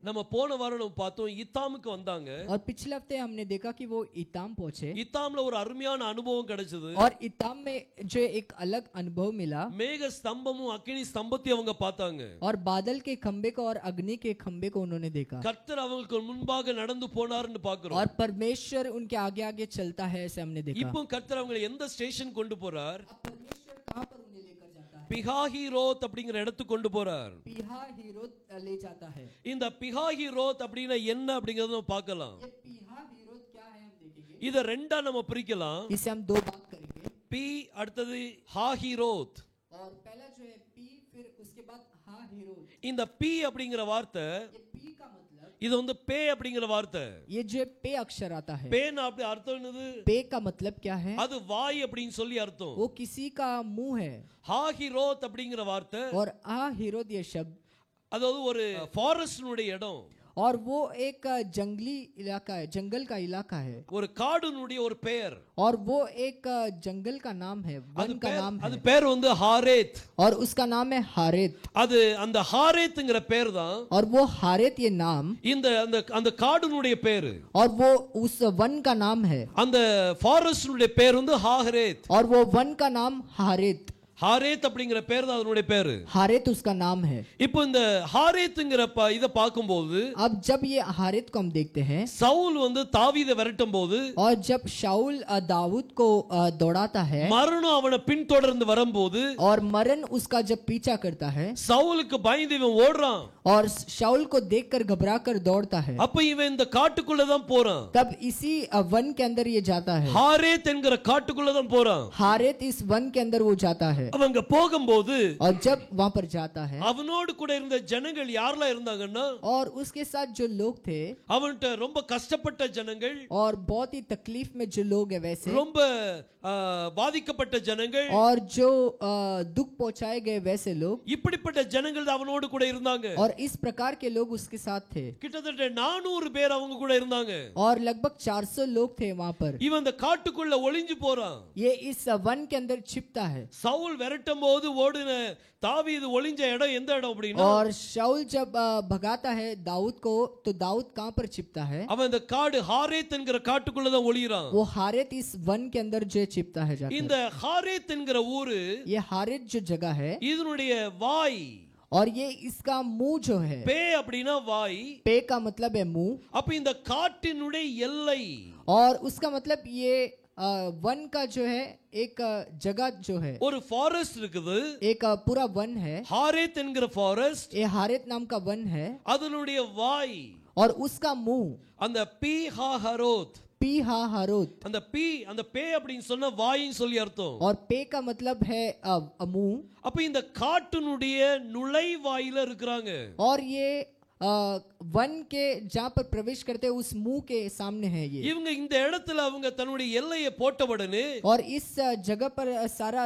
நம்ம போன வாரம் நம்ம பார்த்தோம் இத்தாமுக்கு வந்தாங்க. और पिछले हफ्ते हमने देखा कि वो इताम पहुंचे. இத்தாம்ல ஒரு அருமையான அனுபவம் கிடைச்சது. और इताम में जो एक अलग अनुभव मिला. மேக ஸ்தம்பமும் அக்கினி ஸ்தம்பத்தையும் அவங்க பார்த்தாங்க. और बादल के खंबे को और अग्नि के खंबे को उन्होंने देखा. கர்த்தர் அவங்களுக்கு முன்பாக நடந்து போனார்னு பார்க்கிறோம். और परमेश्वर उनके आगे आगे चलता है ऐसे हमने देखा. இப்போ கர்த்தர் அவங்களை எந்த ஸ்டேஷன் கொண்டு போறார்? परमेश्वर कहां पर उन्हें लेकर जाता है? பிஹாஹீரோத் அப்படிங்கிற இடத்துக்கு கொண்டு போறார். பிஹாஹீரோத் ले जाता है. இந்த பிஹாஹீரோத் அப்படினா என்ன அப்படிங்கறத நம்ம பார்க்கலாம். ये பிஹாஹீரோத் क्या है हम देखेंगे. இத ரெண்டா நம்ம பிரிக்கலாம். इसे हम दो भाग करेंगे. பி அடுத்தது ஹாஹீரோத். और पहला जो है पी फिर उसके बाद हाहीरोत. இந்த பி அப்படிங்கிற வார்த்தை ये पी का मतलब இது வந்து பே அப்படிங்கிற வார்த்தை. ये जो पे अक्षर आता है. பேனா அப்படி அர்த்தம் என்னது? पे का मतलब क्या है? அது வாய் அப்படினு சொல்லி அர்த்தம். वो किसी का मुंह है. ஹாஹீரோத் அப்படிங்கிற வார்த்தை और हाहीरोत ये शब्द அதாவது ஒரு ஃபாரஸ்ட்னுடைய இடம். और वो एक जंगली इलाका है, जंगल का इलाका है. ஒரு காடுனுடைய ஒரு பெயர். और वो एक जंगल का नाम है, वन का नाम है. அது பேர் வந்து ஹாரேத். और उसका नाम है हारेत. அது அந்த ஹாரேத்ங்கற பேர் தான். और वो हारेत ये नाम இந்த அந்த காடுனுடைய பேர். और वो उस वन का नाम है. அந்த ஃபாரஸ்ட்னுடைய பேர் வந்து ஹாரேத். और वो वन का नाम हारेत. ஹாரேத் அப்படிங்கிற பேர் தான் அதனுடைய பேர். हारेत उसका नाम है. இப்போ இந்த ஹாரேத்ங்கற இத பாக்கும்போது अब जब ये हारेत को हम देखते हैं, சவுல் வந்து தாவீதை விரட்டும்போது और जब शाऊल दाऊद को दौड़ाता है, மரணம் அவனை பின்தொடர்ந்து வரும்போது और मरण उसका जब पीछा करता है, சவுலுக்கு பயந்து இவன் ஓடுறான். और शाऊल को देखकर घबराकर दौड़ता है. அப்ப இவன் இந்த காட்டுக்குள்ள தான் போறான். तब इसी वन के अंदर ये जाता है. ஹாரேத் என்கிற காட்டுக்குள்ள தான் போறான். हारेत इस वन के अंदर वो जाता है. அவங்க போகும்போது और जब वहां पर जाता है, அவனோடு கூட இருந்த ஜனங்கள் யாரெல்லாம் இருந்தாங்கன்னா, और उसके साथ जो लोग थे, அவன்ட்ட ரொம்ப கஷ்டப்பட்ட ஜனங்கள், और बहुत ही तकलीफ में जो लोग है वैसे, ரொம்ப பாதிக்கப்பட்ட ஜனங்கள், और जो दुख पहुंचाए गए वैसे लोग, இப்படிப்பட்ட ஜனங்கள் தான் அவனோடு கூட இருந்தாங்க. और इस प्रकार के लोग उसके साथ थे. கிட்டத்தட்ட 400 பேர் அவங்க கூட இருந்தாங்க. और लगभग 400 लोग थे वहां पर. இவன் அந்த காட்டுக்குள்ள ஒளிஞ்சு போறான். ये इस वन के अंदर छिपता है. சவுல் விரட்டும் போது ஓடுன தாவீது ஒளிஞ்ச இடம் எந்த இடம் அப்படினா, और शाऊल जब भगाता है दाऊद को, तो दाऊद कहां पर छिपता है? அவன் அந்த காடு ஹாரேத் என்கிற காட்டுக்குள்ள தான் ஒளியறான். वो हारेत इस वन के अंदर जो छिपता है जाकर. இந்த ஹாரேத் என்கிற ஊரு, ये हारेत जो जगह है, இதனுடைய வாய், और ये इसका मुंह जो है, பே அப்படினா வாய், पे का मतलब है मुंह. அப்ப இந்த காட்டினுடைய எல்லை, और उसका मतलब ये वन का जो है एक जगह जो है, ஒரு ஃபாரஸ்ட் இருக்குது, एक पूरा वन है. ஹாரேத் என்கிற ஃபாரஸ்ட், ये हारेत नाम का वन है. அதனுடைய வாய், और उसका मुंह அந்த பி ஹாரோத், पी हारोत. அந்த பி அந்த பே அப்படினு சொன்னா வாயின்னு சொல்லி அர்த்தம். और पे का मतलब है मुंह. அப்ப இந்த காட்டினுடைய நுழைவாயில இருக்குறாங்க. और ये वन के जहाँ पर प्रवेश करते हैं उस मुंह के सामने है ये. இவங்க இந்த இடத்துல அவங்க தன்னுடைய எல்லையை போட்டவுடனே, और इस जगह पर सारा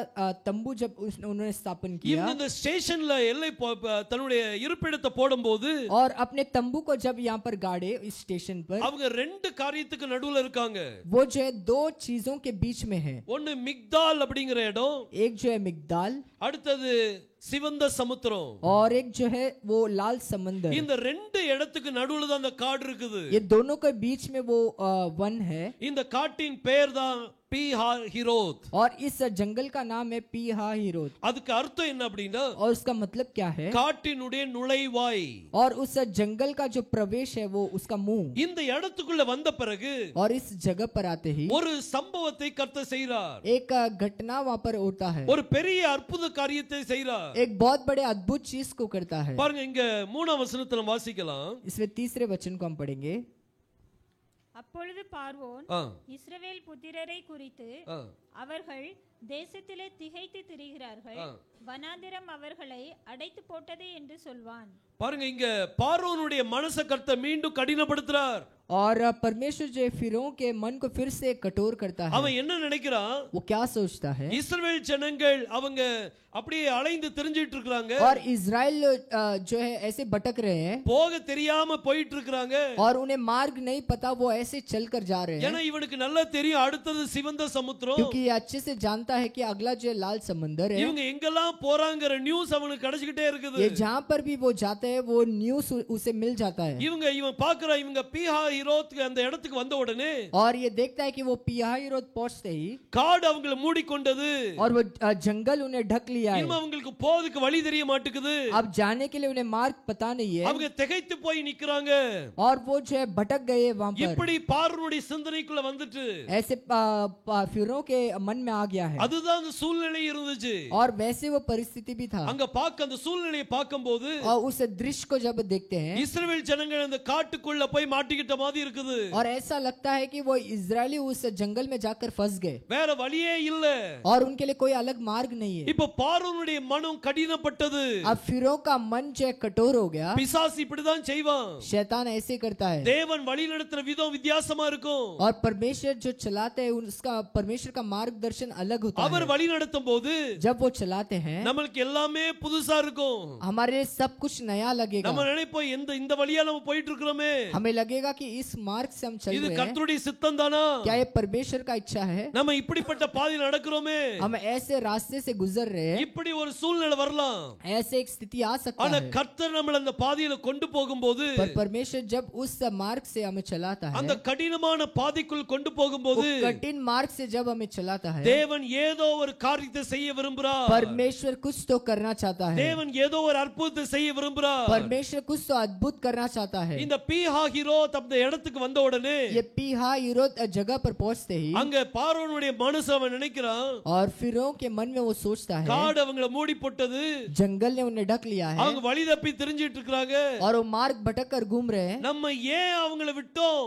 तंबू जब उन्होंने स्थापन किया, இவங்க இந்த ஸ்டேஷன்ல எல்லை தன்னுடைய இருப்பிடத்தை போடும்போது, और अपने तंबू को जब यहाँ पर गाड़े इस स्टेशन पर, அவங்க ரெண்டு காரியத்துக்கு நடுவுல இருக்காங்க. वो जो है दो चीजों के बीच में है. ஒன்னு மிக்தால் அப்படிங்கிற இடம், एक जो है मिगदाल, அடுத்தது சிவந்த சமுத்திரம், और एक जो है वो लाल समंदर. இந்த ரெண்டு இடத்துக்கு நடுவுல தான் அந்த காடு இருக்குது. ये दोनों के बीच में वो वन है. இந்த காட்டின் பெயர் தான் பிஹாஹீரோத். और इस जंगल का नाम है पीहाहीरोत. அதுக்கு அர்த்தம் என்ன அப்படினா, और उसका मतलब क्या है? காட்டினுடைய நுழைவாய். और उस जंगल का जो प्रवेश है वो उसका मुंह. இந்த இடத்துக்குள்ள வந்த பிறகு और इस जगह पर आते ही ஒரு சம்பவத்தை கர்த்தர் செய்றார். एक घटना वहां पर होता है. ஒரு பெரிய அற்புத காரியத்தை செய்றார். एक बहुत बड़े अद्भुत चीज को करता है. பாருங்க, இங்க 3ஆம் வசனத்துல வாசிக்கலாம். इसमें तीसरे वचन को हम पढ़ेंगे. அப்பொழுது பார்வோன் இஸ்ரவேல் புத்திரரை குறித்து, அவர்கள் தேசத்திலே திகைத்து திரிகிறார்கள், வனாந்திரம் அவர்களை அடைத்து போட்டது என்று சொல்வான். பாருங்க, இங்க பார்வோனுடைய மனசை கர்த்தர் மீண்டும் கடினப்படுத்துறார். और परमेश्वर जो फिरौन के मन को फिर से कठोर करता है, அவன் என்ன நினைக்கிறான்? वो क्या सोचता है? இஸ்ரவேல் ஜனங்கள் அவங்க அப்படியே அலைந்து திரிஞ்சிட்டு இருக்காங்க, और इजराइल जो है ऐसे भटक रहे हैं போக தெரியாம போயிட்டு இருக்காங்க. और उन्हें मार्ग नहीं पता, वो ऐसे चलकर जा रहे हैं ஏன்னா இவனுக்கு நல்லா தெரியும் அடுத்தது சிவந்த சமுத்திரம், क्योंकि ये अच्छे से जानता है कि अगला जो लाल समंदर है। இவங்க எங்கெல்லாம் போறாங்கற நியூஸ் அவனுக்கு கிடைச்சிட்டே இருக்குது. ये जहाँ पर भी वो जाते हैं वो न्यूज़ उसे मिल जाता है। இவன் பாக்குறா, இவங்க பீஹாஹிரோத் அந்த இடத்துக்கு வந்த உடனே और ये देखता है कि वो पीहाहिरोत पहुंचते ही காடு அவங்களை மூடிக்கொண்டது, और वो जंगल उन्हें ढक लिया है। இனிமே அவங்களுக்கு போறதுக்கு வழி தெரிய மாட்டேங்குது, अब जाने के लिए उन्हें मार्ग पता नहीं है அவங்க திகைத்து போய் நிக்கறாங்க. और वो जो है भटक गए वहां पर। இப்படி பார்வோனுடைய சிந்தனைக்குள்ள வந்துட்டு ऐसे फिरौन के मन में आ गया है அதுதான் அந்த சூழ்நிலை இருந்துச்சு. और वैसे वो परिस्थिति भी था। அங்க பார்க்க அந்த சூழ்நிலையை பார்க்கும்போது और उस दृश्य को जब देखते हैं இஸ்ரவேல் ஜனங்கள் அந்த காட்டுக்குள்ள போய் மாட்டிக்கிட்ட மாதிரி இருக்குது. और ऐसा लगता है कि वो इजरायली उस जंगल में जाकर फंस गए வேற வழியே இல்ல. और उनके लिए कोई अलग मार्ग नहीं है। இப்ப பார்வோனுடைய மனம் கடினப்பட்டது. अब फिरौन का मन जो है कठोर हो गया। பிசாசு இப்படிதான் செய்வான். शैतान ऐसे करता है தேவன் வழி நடத்துற விதம் வித்தியாசமா இருக்கும். और परमेश्वर जो चलाते हैं उसका परमेश्वर का मार्गदर्शन अलग होता அவர் है। வழி நடத்தும் போது जब वो चलाते हैं நமக்கு எல்லாமே புதுசா இருக்கும். हमारे लिए सब कुछ नया लगेगा। நம்ம நினைப்போம் இந்த வழியா நம்ம போயிட்டு இருக்கோமே, हमें लगेगा कि इस मार्ग से हम चल இது रहे हैं, கர்த்தருடைய சித்தம் தானா? क्या ये परमेश्वर का इच्छा है? நம்ம இப்படிப்பட்ட பாதையில் நடக்கிறோமே, हम ऐसे रास्ते से गुजर रहे हैं, இப்படி ஒரு சூழ்நிலை வரலாம். ऐसे एक स्थिति आ सकता ஆனா है। கர்த்தர் நம்மள அந்த பாதையில கொண்டு போகும்போது, पर परमेश्वर जब उस मार्ग से हमें चलाता है, அந்த கடினமான பாதைக்குள் கொண்டு போகும்போது वो कठिन मार्ग से जब हमें चलाता है, தேவன் ஏதோ ஒரு காரியத்தை செய்ய விரும்புகிறார். परमेश्वर कुछ तो करना चाहता है। தேவன் ஏதோ ஒரு அற்புதத்தை செய்ய விரும்புகிறார். परमेश्वर कुछ तो अद्भुत करना चाहता है। இந்த பீஹாஹிரோத் அந்த இடத்துக்கு வந்த உடனே ये पीहाहिरोत जगह पर पहुंचते ही அங்க பார்வோனுடைய மனசு அவன் நினைக்கிறான், और फिरौन के मन में वो सोचता है காடு அவங்களை மூடி போட்டது, जंगल ने उन्हें ढक लिया है அவங்க வழி தப்பி திரிஞ்சிட்டு இருக்காங்க, और वो मार्ग भटक कर घूम रहे हैं। நம்ம ஏன் அவங்கள விட்டோம்?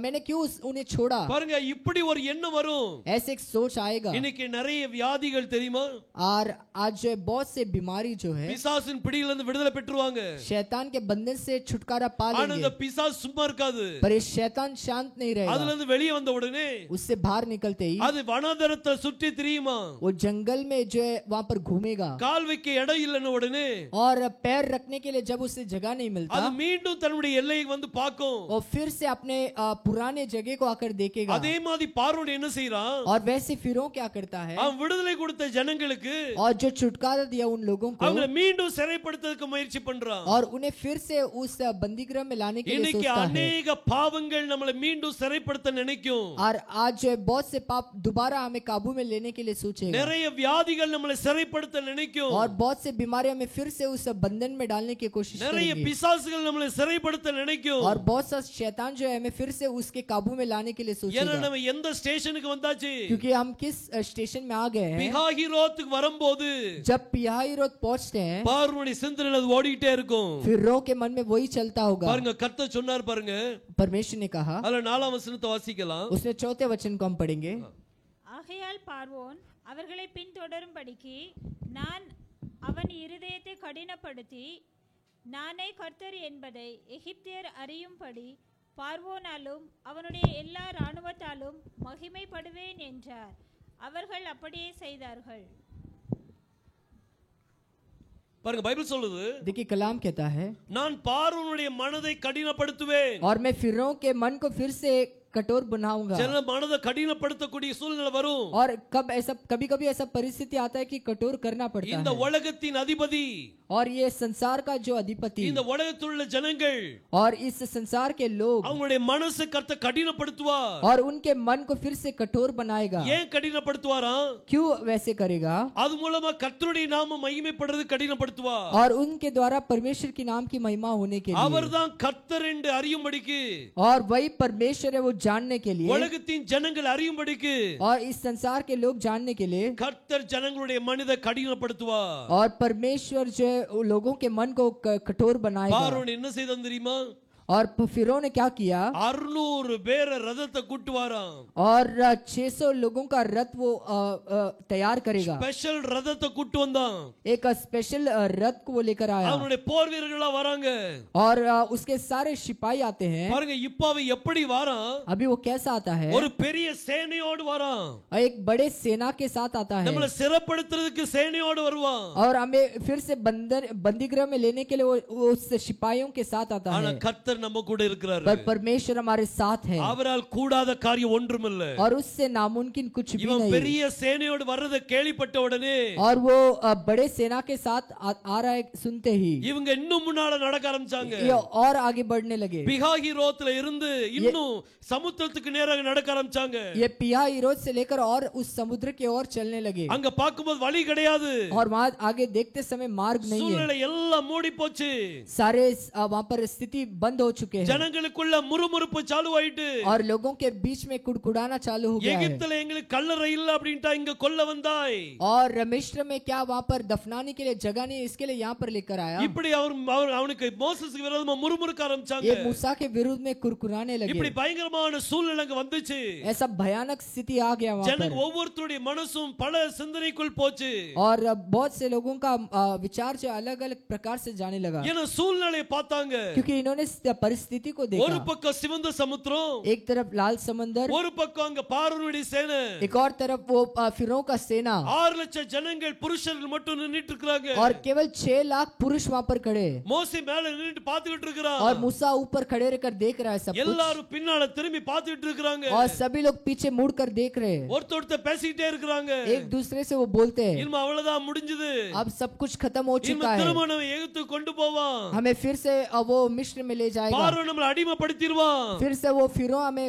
मैंने क्यों उन्हें छोड़ा? பாருங்க, இப்படி ஒரு எண்ணம் வரும். ऐसे एक सोच आएगा। இன்னைக்கு நிறைய வியாதிகள் தெரியுமா? और आज जो है बहुत से बीमारी जो है பிசாசின் பிடியில இருந்து விடுதலை பெற்றுவாங்க. शैतान के बंधन से छुटकारा पा ஆனா लेंगे, இந்த பிசாசு சும்மா இருக்காது. पर ये शैतान शांत नहीं அதுல रहेगा। இருந்து வெளியே வந்த உடனே उससे बाहर निकलते ही அது வனாந்தரத்தை சுற்றி திரியுமா, वो जंगल में जो है वहां पर घूमेगा, கால் வைக்க இடம் இல்லைன்னு உடனே और पैर रखने के लिए जब उसे जगह नहीं அது मिलता மீண்டும் தன்னுடைய எல்லையை வந்து பார்க்கும். वो फिर से अपने पुराने जगह को आकर देखेगा। அதே மாதிரி பார்வோன் என்ன செய்றான்? और वैसे फिरौन क्या करता है? அவன் விடுதலை கொடுத்த ஜனங்களுக்கு और जो छुटकारा दिया उन लोगों को, அவங்களை மீண்டும் சிறைப்படுத்துறதுக்கு முயற்சி பண்றான். और उन्हें फिर से उस बंदीगृह में लाने के लिए இன்னைக்கு सोचता है। अनेक பாவங்கள் நம்மளை மீண்டும் சிறைப்படுத்த நினைக்கும். और आज जो है बहुत से पाप दोबारा हमें काबू में लेने के लिए सोचेगा, நிறைய வியாதிகள் நம்மளை சிறைப்படுத்த நினைக்கும். और बहुत से बीमारी हमें फिर से उस बंधन में डालने की कोशिश நிறைய करेंगे, பிசாசுகள் நம்மளை சிறைப்படுத்த நினைக்கும். और बहुत सा शैतान जो है हमें फिर से उसके काबू में लाने के लिए ஏன்னா सोचेगा। நம்ம எந்த ஸ்டேஷனுக்கு வந்தாச்சு? क्योंकि हम किस स्टेशन में आ गए हैं? பிஹாஹிரோத்துக்கு வரும்போது जब पिहाहिरोत पहुंचते हैं பார்வோனுடைய சிந்தனையில அது ஓடிட்டே இருக்கும். फिरौन के मन में वही चलता होगा। பாருங்க, கர்த்தர் சொன்னார் பாருங்க, परमेश्वर ने कहा, அதுல 4ஆம் வசனத்தை வாசிக்கலாம். उसने 4थे वचन को हम पढ़ेंगे। ஆகையால் பார்வோன் அவர்களை பின்தொடரும்படிக்கு நான் அவன் இருதயத்தை கடினப்படுத்தி நானே கர்த்தர் என்பதை எகிப்தியர் அறியும்படி பார்வோனாலும் அவனுடைய எல்லா இராணுவத்தாலும் மகிமைப்படுவேன் என்றார். அவர்கள் அப்படியே செய்தார்கள். பாருங்க, பைபிள் சொல்லுது, देखिए कलाम कहता है, நான் பார்வோனுடைய மனதை கடினப்படுத்துவேன். और मैं फिरौन के मन को फिर से कठोर बनाऊंगा। சில மனதை கடினப்படுத்தக்கூடிய சூழ்நிலை வரும். और कभी कभी ऐसा परिस्थिति आता है कि कठोर करना पड़ता இந்த है। உலகத்தின் அதிபதி, और ये संसार का जो अधिपति, இந்த உலகத்தில் உள்ள ஜனங்கள், और इस संसार के लोग, அவங்களுடைய மனசை கர்த்தர் கடினப்படுத்துவார். और उनके मन को फिर से कठोर बनाएगा। ஏன் கடினப்படுத்துவாரா? क्यों वैसे करेगा? அது மூலமா கர்த்தருடைய நாமம் மகிமைப்படுறது கடினப்படுத்துவார். और उनके द्वारा परमेश्वर की नाम की महिमा होने के लिए, அவர்தான் கர்த்தர் என்று அறியும்படிக்கு, और वही परमेश्वर है वो जानने के लिए, உலகத்தின் ஜனங்கள் அறியும்படிக்கு, और इस संसार के लोग जानने के लिए கர்த்தர் ஜனங்களுடைய மனதை கடினப்படுத்துவார். और परमेश्वर जो है लोगों के मन को कठोर बनाएगा। பார்வோன் என்ன செய்தான் தெரியுமா? और फिरौन ने क्या किया 600 பேரை ரதத்தை கூட்டு வாராம். और 600 लोगों का रथ वो तैयार करेगा. ஸ்பெஷல் ரதத்தை கூட்டு வந்தான். एक स्पेशल रथ को वो लेकर आया அவனுடைய போர் வீரர்களா வராங்க. और उसके सारे सिपाही आते हैं. பாருங்க இப்போ அவன் எப்படி வாரான்? अभी वो कैसा आता है? ஒரு பெரிய சேனையோடு வரான். एक बड़े सेना के साथ आता है நம்மள சிறைப்படுத்துறதுக்கு சேனையோடு வருவான். और हमें फिर से बंदीगृह में लेने के लिए वो उस सिपाहियों के साथ आता ஆனா है. கர்த்தர் நம்ம கூட இருக்கிறாரு. पर परमेश्वर हमारे साथ है அவரால் கூடாத காரியம் ஒன்றுமில்லை. और उससे नामुमकिन कुछ भी இவன் नहीं. பெரிய சேனையோடு வர்றதை கேள்விப்பட்ட உடனே और वो बड़े सेना के साथ आ रहा है सुनते ही இவங்க இன்னும் முன்னால நடக்க ஆரம்பிச்சாங்க. ये और आगे बढ़ने लगे. பிகாஹிரோத்ல இருந்து இன்னும் சமுத்திரத்துக்கு நேராக நடக்க ஆரம்பிச்சாங்க. ये पिहाहिरोत से लेकर और उस समुद्र की ओर चलने लगे. அங்க பாக்கும்போது வழி கிடையாது. और वहां आगे देखते समय मार्ग नहीं है. சூழ்நிலை எல்லாம் மூடி போச்சு. सारे वहां पर स्थिति बंद हो चुके हैं ஜனங்களுக்குள்ள முறுமுறுப்பு चालू ஆயிட்டு. और लोगों के बीच में कुड़कुड़ाना चालू हो गया है. எகிப்துல எங்களுக்கு கல்லறை இல்ல அப்படின்ட்டா இங்க கொல்ல வந்தாய். और मिस्र में क्या वहां पर दफनाने के लिए जगह नहीं, इसके लिए यहाँ पर लेकर आया. இப்படி அவனுக்கு மோசேஸ்க்கு விரோதமா முறுமுறுக்க ஆரம்பிச்சாங்க. ये मूसा के विरुद्ध में कुड़कुड़ाने लगे. இப்படி பயங்கரமான சூழ்நிலை அங்க வந்துச்சு. ऐसा भयानक स्थिति आ गया वहां ஜனங்க पर. ஒவ்வொருத்தருடைய மனசும் பல சிந்தனைக்குள் போச்சு. और बहुत से लोगों का विचार जो अलग अलग प्रकार से जाने लगा ஏன்னா சூழ்நிலையை பார்த்தாங்க. क्योंकि इन्होंने परिस्थिति को ஒரு देखा. பக்கம் சிவந்த சமுத்திரம், एक तरफ लाल समंदर, ஒரு பக்கம் அங்க பார்வோனுடைய சேனை, एक और तरफ वो फिरौन का सेना 6 லட்சம் ஜனங்கள் புருஷர்கள் மட்டும் நின்னுட்டு இருக்காங்க. और केवल 6 लाख पुरुष वहां पर खड़े மோசே மேல நின்னுட்டு பாத்துக்கிட்டு இருக்கான். और मूसा ऊपर खड़े रहकर देख रहा है सब कुछ. எல்லாரும் பின்னால திரும்பி பாத்துக்கிட்டு இருக்காங்க. और सभी लोग पीछे मुड़कर देख रहे हैं. ஒருத்தர் பேசிட்டே இருக்காங்க. एक दूसरे से वो बोलते हैं இனிமே அவ்வளவுதான் முடிஞ்சது. अब सब कुछ खत्म हो இனிமே चुका है, திரும்ப நம்ம எகிப்துக்கு கொண்டு போவான். हमें फिर से वो मिस्र में ले जाएगा. பார்வோன் நம்மளை அடிமைப்படுத்திடுவான். फिर से वो फिरौन हमें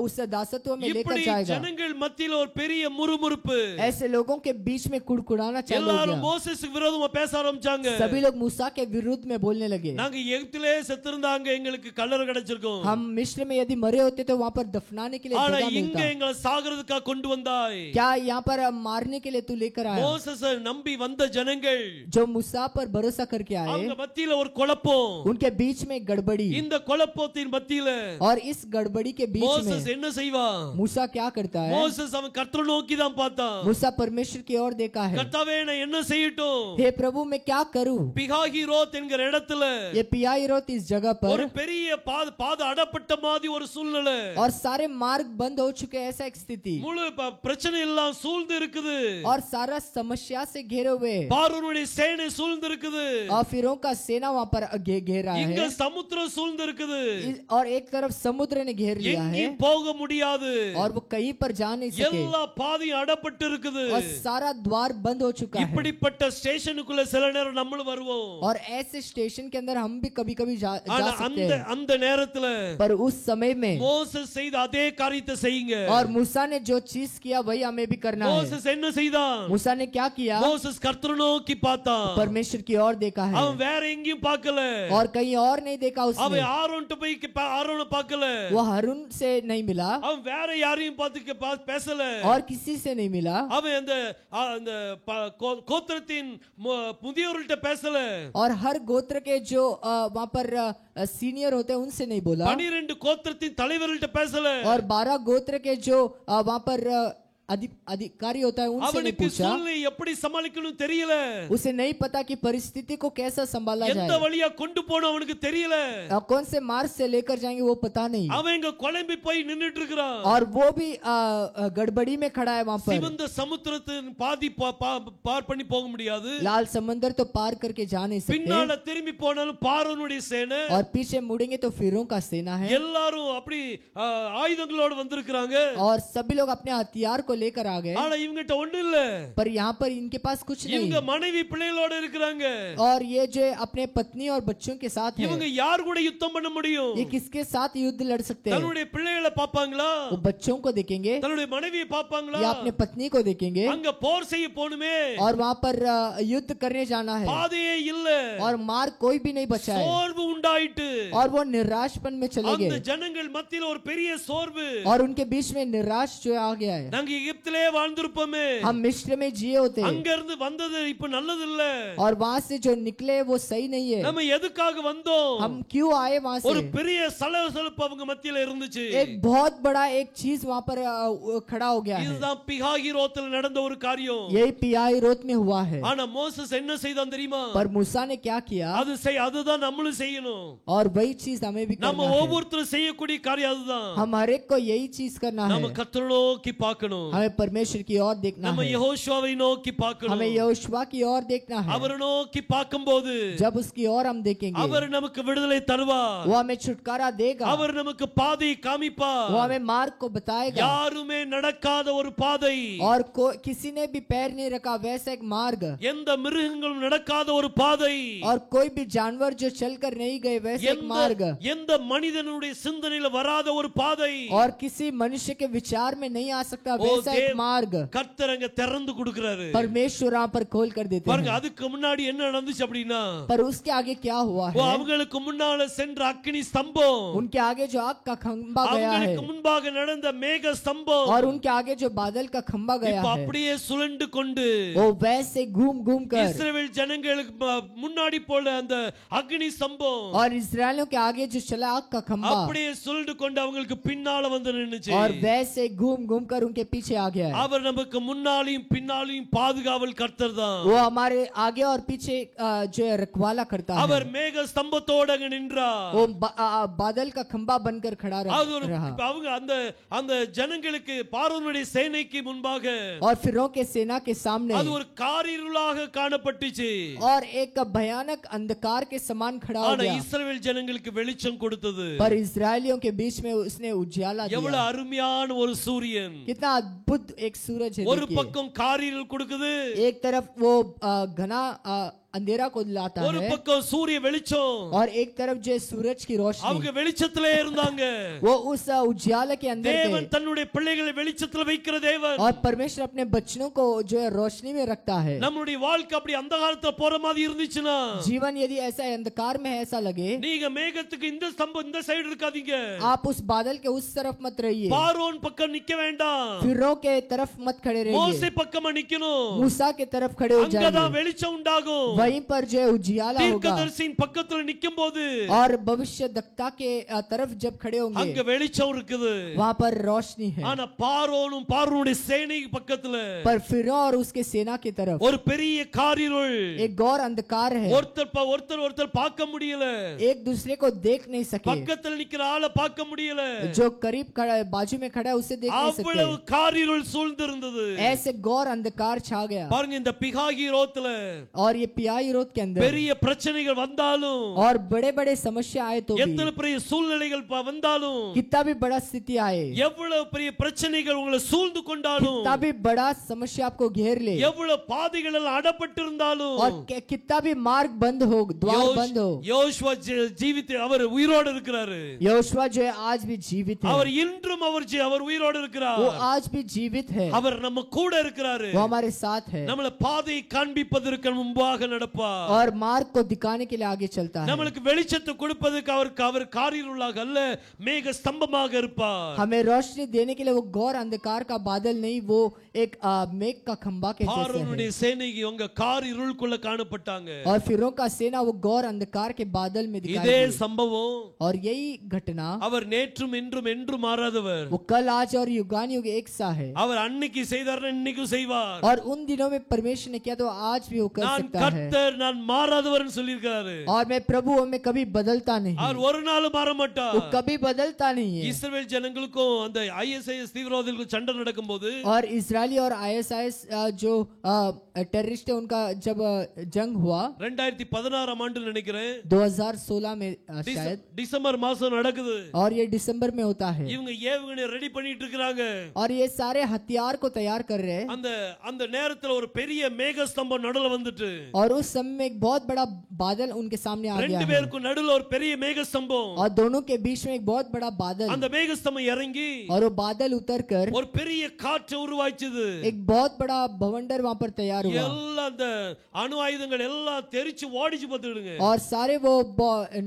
उस दासत्व में लेकर இப்படி जाएगा. ஜனங்கள் மத்தியில ஒரு பெரிய முறுமுறுப்பு. ऐसे लोगों के बीच में कुड़कुड़ाना चालू हो எல்லாரும் गया. மோசேஸ்க்கு விரோதமா பேச ஆரம்பிச்சாங்க. सभी लोग मूसा के विरुद्ध में बोलने लगे நாங்க எகிப்திலே செத்திருந்தாங்க எங்களுக்கு கல்லறை கிடைச்சிருக்கும். हम मिस्र में यदि मरे होते तो वहां पर दफनाने के लिए ஆனா जगह இங்க मिलता. எங்களை சாகிறதுக்காக கொண்டு வந்தாய். क्या यहाँ पर मारने के लिए तू लेकर आया? மோசேஸை நம்பி வந்த ஜனங்கள் जो मूसा पर भरोसा करके आए, அவங்க மத்தியில ஒரு குழப்பம். उनके बीच में गड़बड़ी. இந்த குழப்பத்தின் மத்தியில और इस गड़बड़ी के बीच மோசேஸ் में என்ன செய்வான்? मूसा क्या करता है? மோசேஸ் அவன் கர்த்தரை நோக்கி தான் பார்த்தான். मूसा परमेश्वर की ओर देखा है. கர்த்தாவே நான் என்ன செய்யட்டும்? हे प्रभु मैं क्या करूं? பிகாஹிரோத் என்கிற இடத்துல ये पिहाहिरोत इस जगह ஒரு पर பெரிய பாத அடப்பட்ட மாதிரி ஒரு சூழ்நிலை. और सारे मार्ग बंद हो चुके हैं, ऐसा एक स्थिति. முழு பிரச்சனை எல்லாம் சூழ்ந்து இருக்குது. और सारा समस्या से घेरे हुए हैं. பார்வோனுடைய சேனை சூழ்ந்து இருக்குது. और फिरौन का सेना वहां पर घेरा இங்க है. சமுத்திரம் சூழ்ந்து இருக்குது. और एक तरफ समुद्र ने घेर लिया है எங்கேயும் போக முடியாது. और वो कहीं पर जा नहीं सके எல்லா பாதையும் அடப்பட்டு இருக்குது. और सारा द्वार बंद हो चुका है. இப்படிப்பட்ட ஸ்டேஷனுக்குள்ள சில நேரம் நம்மளும் வருவோம். और ऐसे स्टेशन के अंदर हम भी कभी कभी जा ஆனா सकते அந்த हैं. அந்த நேரத்துல पर उस समय में மோசேஸ் செய்த அதே காரியத்தை செய்யுங்க. और मूसा ने जो चीज किया वही हमें भी करना है. மோசேஸ் என்ன செய்தான்? मूसा ने क्या किया? மோசேஸ் கர்த்தரை நோக்கி பார்த்தான். परमेश्वर की ओर देखा है அவன் வேற எங்கேயும் பார்க்கல. और कहीं और नहीं देखा उसने. அவன் ஆரோன்ட்ட போய் ஆரோனை பார்க்கல. वो हारून से नहीं मिला அவன் வேற யாரையும் பார்த்து பேசல. और किसी से नहीं मिला. அவன் அந்த கோத்திரத்தின் முதியோர்கள்ட்ட பேசல. और हर गोत्र के जो वहां पर सीनियर होते हैं उनसे नहीं बोला. 12 கோத்திரத்தின் தலைவர்கள்ட்ட பேசல. और 12 गोत्र के जो वहां पर अधिकारी होता है उनसे नहीं அவனுக்கு पूछा. சூழ்நிலை எப்படி சமாளிக்கணும் தெரியல. उसे नहीं पता कि परिस्थिति को कैसा संभाला எந்த जाए. வழியா கொண்டு போணும் அவனுக்கு தெரியல. कौन से मार्ग से लेकर जाएंगे वो पता नहीं. அவன் இங்க குழம்பி போய் நின்னுட்டு இருக்கான். और वो भी गड़बड़ी में खड़ा है वहां पर. சிவந்த சமுத்திரத்தின் பாதி பார் பண்ணி போக முடியாது. लाल समंदर तो पार करके जा नहीं सकते. பின்னால திரும்பி போனாலும் பார்வோனுடைய சேனை. और पीछे मुड़ेंगे तो फिरौन का सेना है. எல்லாரும் அப்படி ஆயுதங்களோட வந்திருக்காங்க. और सभी लोग अपने हथियार को लेकर आ गए. ஆனா இவங்கிட்ட ஒண்ணு இல்ல. पर यहाँ पर इनके पास कुछ இவங்க नहीं. மனைவி பிள்ளைகளோட இருக்காங்க. और ये जो अपने पत्नी और बच्चों के साथ है, இவங்க யார் கூட யுத்தம் பண்ண முடியும்? ये किसके साथ युद्ध लड़ सकते हैं? தன்னுடைய பிள்ளைகளை பாப்பாங்களா? वो बच्चों को देखेंगे தன்னுடைய மனைவியை பாப்பாங்களா? या अपने पत्नी को देखेंगे? அங்க போர் செய்ய போணுமே. और वहाँ पर युद्ध करने जाना है பாதையே இல்ல. और मार्ग कोई भी नहीं बचा है. சோர்வு உண்டாயிட்டு और वो निराशपन में चले அந்த गए. ஜனங்கள் மத்தியில ஒரு பெரிய சோர்வு. और उनके बीच में निराश जो आ गया है. நாங்க எகிப்திலே வாழ்ந்திருப்போமே, हम मिस्र में जिए होते அங்க இருந்து வந்தது இப்ப நல்லது இல்ல. और वहां से जो निकले वो सही नहीं है। நம்ம எதுக்காக வந்தோம்? हम क्यों आए वहां ஒரு से? பெரிய சலசலப்பு அவங்க மத்தியில இருந்துச்சு. एक बहुत बड़ा एक चीज वहां पर खड़ा हो गया है। இதுதான் பிஹாகிரோத்தில் நடந்த ஒரு காரியம். यही पियाहिरोत में हुआ है। ஆனா மோசஸ் என்ன செய்தான் தெரியுமா? पर मूसा ने क्या किया? அதுதான் நம்மளும் செய்யணும். और वही चीज हमें भी நம்ம करना है। ஒவ்வொருத்தரும் செய்யக்கூடிய காரியம் அதுதான். हम हर एक को यही चीज करना है। நம்ம கர்த்தரை நோக்கி பார்க்கணும். हमें परमेश्वर की ओर देखना நம்ம है। யெகோஷுவாவை நோக்கி பார்க்கணும். हमें यहोशुआ की ओर देखना है। அவரை நோக்கி பார்க்கும்போது जब उसकी ओर हम देखेंगे அவர் நமக்கு விடுதலை தருவார். वो हमें छुटकारा देगा। அவர் நமக்கு பாதையை காமிப்பார். वो हमें मार्ग को बताएगा। யாருமே நடக்காத ஒரு பாதை, और किसी ने भी पैर नहीं रखा वैसा एक मार्ग, எந்த மிருகங்களும் நடக்காத ஒரு பாதை, और कोई भी जानवर जो चलकर नहीं गए वैसे एक मार्ग, எந்த மனிதனுடைய சிந்தனையில வராத ஒரு பாதை, और किसी मनुष्य के विचार में नहीं आ सकता वैसा एक मार्ग கர்த்தர் அங்க திறந்து கொடுக்கிறாரு. परमेश्वर वहां पर खोल कर देते பாருங்க, हैं। அதுக்கு முன்னாடி என்ன நடந்துச்சு அப்படின்னா, पर उसके आगे क्या हुआ है? அவங்களுக்கு முன்னால சென்ற அக்கினி ஸ்தம்பம், उनके आगे जो आग का खंबा गया है, அவங்களுக்கு முன்பாக நடந்த மேக ஸ்தம்பம், और उनके आगे जो बादल का खंबा गया இப்ப है, அப்படியே சுழண்டு கொண்டு वो वैसे घूम घूम कर, இஸ்ரவேல் ஜனங்களுக்கு முன்னாடி போல அந்த அக்கினி ஸ்தம்பம், और इस्राएलियों के आगे जो चला आग का खंबा, அப்படியே சுழண்டு கொண்டு அவங்களுக்கு பின்னால வந்து நின்னுச்சு. और वैसे घूम घूम कर उनके पीछे आ गया है। அவர் நமக்கு முன்னாலையும் பின்னாலையும் பாதுகாவல் கர்த்தர் தான். वो हमारे आगे और पीछे जो है रखवाला करता है। அவர் மேக ஸ்தம்பத்தோட அங்க நின்றார். वो बादल का खंबा बनकर खड़ा रहा। அவங்க அந்த ஜனங்களுக்கு பார்வோனுடைய சேனைக்கு முன்பாக, और फिरौन के सेना के सामने அது ஒரு காரிருளாக காணப்பட்டுச்சு. और एक भयानक अंधकार के समान खड़ा हो ஆனா गया। இஸ்ரவேல் ஜனங்களுக்கு வெளிச்சம் கொடுத்தது. पर इस्राएलियों के बीच में उसने उजाला எவ்வளவு दिया। அருமையான ஒரு சூரியன். कितना अद्भुत एक सूरज है। ஒரு देखिए, பக்கம் காரிருள் கொடுக்குது, एक तरफ वो घना अंधेरा को लाता ஒரு है, பக்கம் சூரிய வெளிச்சம். और एक तरफ जो है सूरज की रोशनी, அவங்க வெளிச்சத்திலே இருந்தாங்க. वो उस उजाला के अंदर தேவன் थे। தன்னுடைய பிள்ளைகளை வெளிச்சத்துல வைக்கிற தேவன். और परमेश्वर अपने बच्चों को जो है रोशनी में रखता है। நம்மளுடைய வாழ்க்கை அப்படி அந்தகாரத்துல போற மாதிரி இருந்துச்சுன்னா, जीवन यदि ऐसा अंधकार में ऐसा लगे, நீங்க மேகத்துக்கு இந்த ஸ்தம்பம் இந்த சைடு இருக்காதீங்க, आप उस बादल के उस तरफ मत रहिए, பார்வோன் பக்கம் நிக்க வேண்டாம், फिरौन के तरफ मत खड़े रहिए, மோசே பக்கமா நிக்கணும். मूसा के तरफ खड़े हो அங்கதான் जाइए, வெளிச்சம் உண்டாகும். वहीं पर जो है उजियाला होगा। தீர்க்கதரிசியின் பக்கத்துல நிக்கும்போது और भविष्यद्वक्ता के तरफ जब खड़े அங்க होंगे வெளிச்சம் இருக்குது. वहां पर रोशनी है। ஆனா பார்வோனுடைய சேனை பக்கத்துல पर फिरौन और उसके सेना की तरफ ஒரு பெரிய காரிருள், एक घोर अंधकार है। ஒருத்தர் பார்க்க முடியல, एक दूसरे को देख नहीं सके, பக்கத்துல நிக்கிற ஆளை பார்க்க முடியல, जो करीब खड़ा है, बाजू में खड़ा है उसे देख नहीं அவ்வளவு सकते। காரிருள் சூழ்ந்திருந்தது. ऐसे घोर अंधकार छा गया। பாருங்க, இந்த பிஹாகிரோத்துல और ये पियाहिरोत के अंदर பெரிய பிரச்சனைகள் வந்தாலும், और बड़े बड़े समस्या आए तो भी, எத்தனை பெரிய சூழ்நிலைகள் வந்தாலும், कितना भी बड़ा स्थिति आए, எவ்வளவு பெரிய பிரச்சனைகள் உங்களை சூழ்ந்து கொண்டாலும், कितना भी बड़ा समस्या आपको घेर ले, எவ்வளவு பாதைகள் எல்லாம் அடப்பட்டு இருந்தாலும், और कितना भी मार्ग बंद हो, द्वार बंद हो, யோசுவா ஜீவித்து அவர் உயிரோடு இருக்கிறாரு. यहोशुआ जो है आज भी जीवित है। அவர் இன்றும் அவர் உயிரோடு இருக்கிறார். वो आज भी जीवित है। அவர் நம்ம கூட இருக்கிறாரு. वो हमारे साथ है நம்மள பாதையை காண்பிப்பதற்கு முன்பாக நடப்பார். और मार्ग को दिखाने के लिए आगे चलता है। நம்மளுக்கு வெளிச்சத்தை கொடுப்பதற்கு அவர் காரிருளாக அல்ல, மேக ஸ்தம்பமாக இருப்பார். हमें रोशनी देने के लिए वो घोर अंधकार का बादल नहीं, वो एक मेघ का खंबा के जैसे பார்வோனுடைய है। சேனை அவங்க காரிருளுக்குள்ள காணப்பட்டாங்க. और फिरौन का सेना वो घोर अंधकार के बादल में दिखाई இதே दी। சம்பவம், और यही घटना, அவர் நேற்றும் இன்றும் என்றும் மாறாதவர். वो कल आज और युगानुयुग एक सा है। அவர் அன்னைக்கு செய்தார், இன்னைக்கும் செய்வார். और उन दिनों में परमेश्वर ने किया तो आज भी वो कर நான் सकता है। கர்த்தர், நான் மாறாதவர்னு சொல்லியிருக்காரு. और मैं प्रभु हूं, मैं कभी बदलता नहीं, அவர் ஒரு நாள் மாற மாட்டார். वो कभी बदलता नहीं है। இஸ்ரவேல் ஜனங்களுக்கும் அந்த ஐஎஸ்ஐஎஸ் தீவிரவாதிகளுக்கும் சண்டை நடக்கும்போது, और इजरायली और आईएसआईएस जो टेररिस्ट है उनका जब जंग हुआ 2016 ஆண்டு நினைக்கிறேன், 2016 में शायद, டிசம்பர் மாசம் நடக்குது. और ये दिसंबर में होता है। இவங்க ஏவுகணை ரெடி பண்ணிட்டு இருக்காங்க. और ये सारे हथियार को तैयार कर रहे हैं। அந்த நேரத்துல ஒரு பெரிய மேக ஸ்தம்பம் நடுவுல வந்துட்டு, और उस उस समय में एक बहुत बड़ा बादल उनके सामने आ गया ரெண்டு है பேருக்கும் நடுவுல ஒரு பெரிய மேகஸ்தம்பம். और दोनों के बीच में एक बहुत बड़ा बादल அந்த மேகஸ்தம்பம் இறங்கி और वो बादल उतर कर ஒரு பெரிய காற்று உருவாச்சுது. एक बहुत बड़ा भवंडर वहां पर तैयार हुआ எல்லா அந்த அணு ஆயுதங்கள் எல்லாம் தெரிச்சு ஓடிச்சு பார்த்துடுங்க. और सारे वो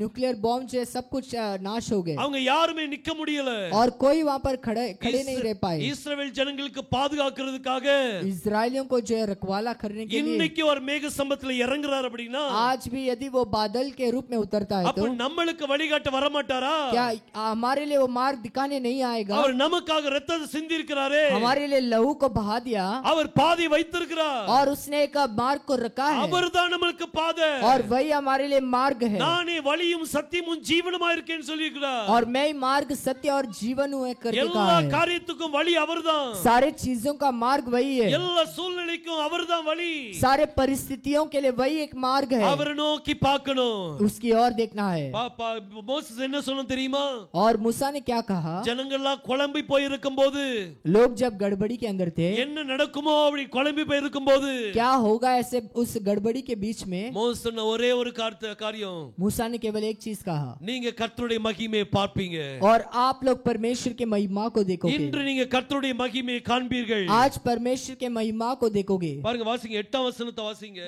न्यूक्लियर बॉम्ब जो है सब कुछ नाश हो गए அவங்க யாருமே நிக்க முடியல. और कोई वहां पर खड़े नहीं रह पाए இஸ்ரவேல் ஜனங்களுக்கு பாதுகாக்கிறதுக்காக इजरायलियों को जो है रखवाला करने के लिए இன்னைக்கு ஒரு மேகஸ்தம்பத்துல இறங்குறார் அப்படினா आज भी यदि वो बादल के रूप में उतरता है அப்ப तो நம்மளுக்கு வழிகாட்ட வர மாட்டாரா? क्या हमारे लिए वो मार्ग दिखाने नहीं आएगा அவர் நமக்காக இரத்தத்தை சிந்தி இருக்கிறாரே. हमारे लिए लहू को बहा दिया அவர் பாதை வைத்திருக்கிறார். और उसने एक मार्ग को रखा है அவர்தான் நமக்கு பாதை. और वही हमारे लिए मार्ग है நானே வழியும் சத்தியமும் ஜீவனுமா இருக்கேன்னு சொல்லியிருக்கிறார். और मैं ही मार्ग सत्य और जीवन हूँ करके எல்லா कहा है காரியத்துக்கும் வழி அவர்தான். सारे चीजों का मार्ग वही है எல்லா சூழ்நிலைக்கும் அவர்தான் வழி. सारे परिस्थितियों के लिए वही एक मार्ग है அவரை நோக்கி பார்க்கணும். उसकी ओर देखना है மோசஸ் என்ன சொன்னான் தெரியுமா? और मूसा ने क्या कहा ஜனங்கள்லாம் குழம்பி போய் இருக்கும்போது लोग जब गड़बड़ी के अंदर थे என்ன நடக்குமோ அப்படி குழம்பி போய் இருக்கும்போது क्या होगा ऐसे उस गड़बड़ी के बीच में மோசஸ் சொன்ன ஒரே ஒரு காரியம், मूसा ने केवल एक चीज कहा நீங்க கர்த்தருடைய மகிமையை பார்ப்பீங்க. और आप लोग परमेश्वर के महिमा को देखोगे இன்று நீங்க கர்த்தருடைய மகிமையை காண்பீர்கள். आज परमेश्वर के महिमा को देखोगे பாருங்க, வாசிங்க 8ஆம் வசனத்தை வாசிங்க.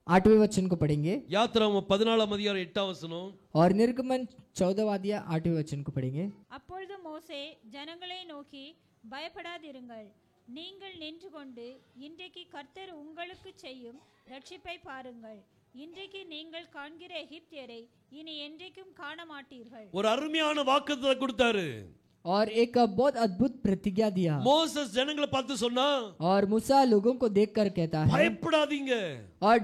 8वें वचन को पढ़ेंगे யாத்திராகமம் 14ஆம் அதிகாரம் 8ஆம் வசனம். और निर्गमन 14वां अध्याय 8वें वचन को पढ़ेंगे அப்பொழுது மோசே ஜனங்களை நோக்கி பயப்படாதிருங்கள், நீங்கள் நின்று கொண்டு இன்றைக்கு கர்த்தர் உங்களுக்கு செய்யும் ரட்சிப்பை பாருங்கள். இன்றைக்கு நீங்கள் காண்கிற எகிப்தியரை இனி என்றைக்கும் காண மாட்டீர்கள். ஒரு அருமையான வாக்குத்தத்தம் கொடுத்தாரு. और एक बहुत अद्भुत प्रतिज्ञा दिया மோசஸ் ஜனங்களை பார்த்து சொன்னா, और मूसा लोगों को देखकर कहता है பயப்படாதீங்க, और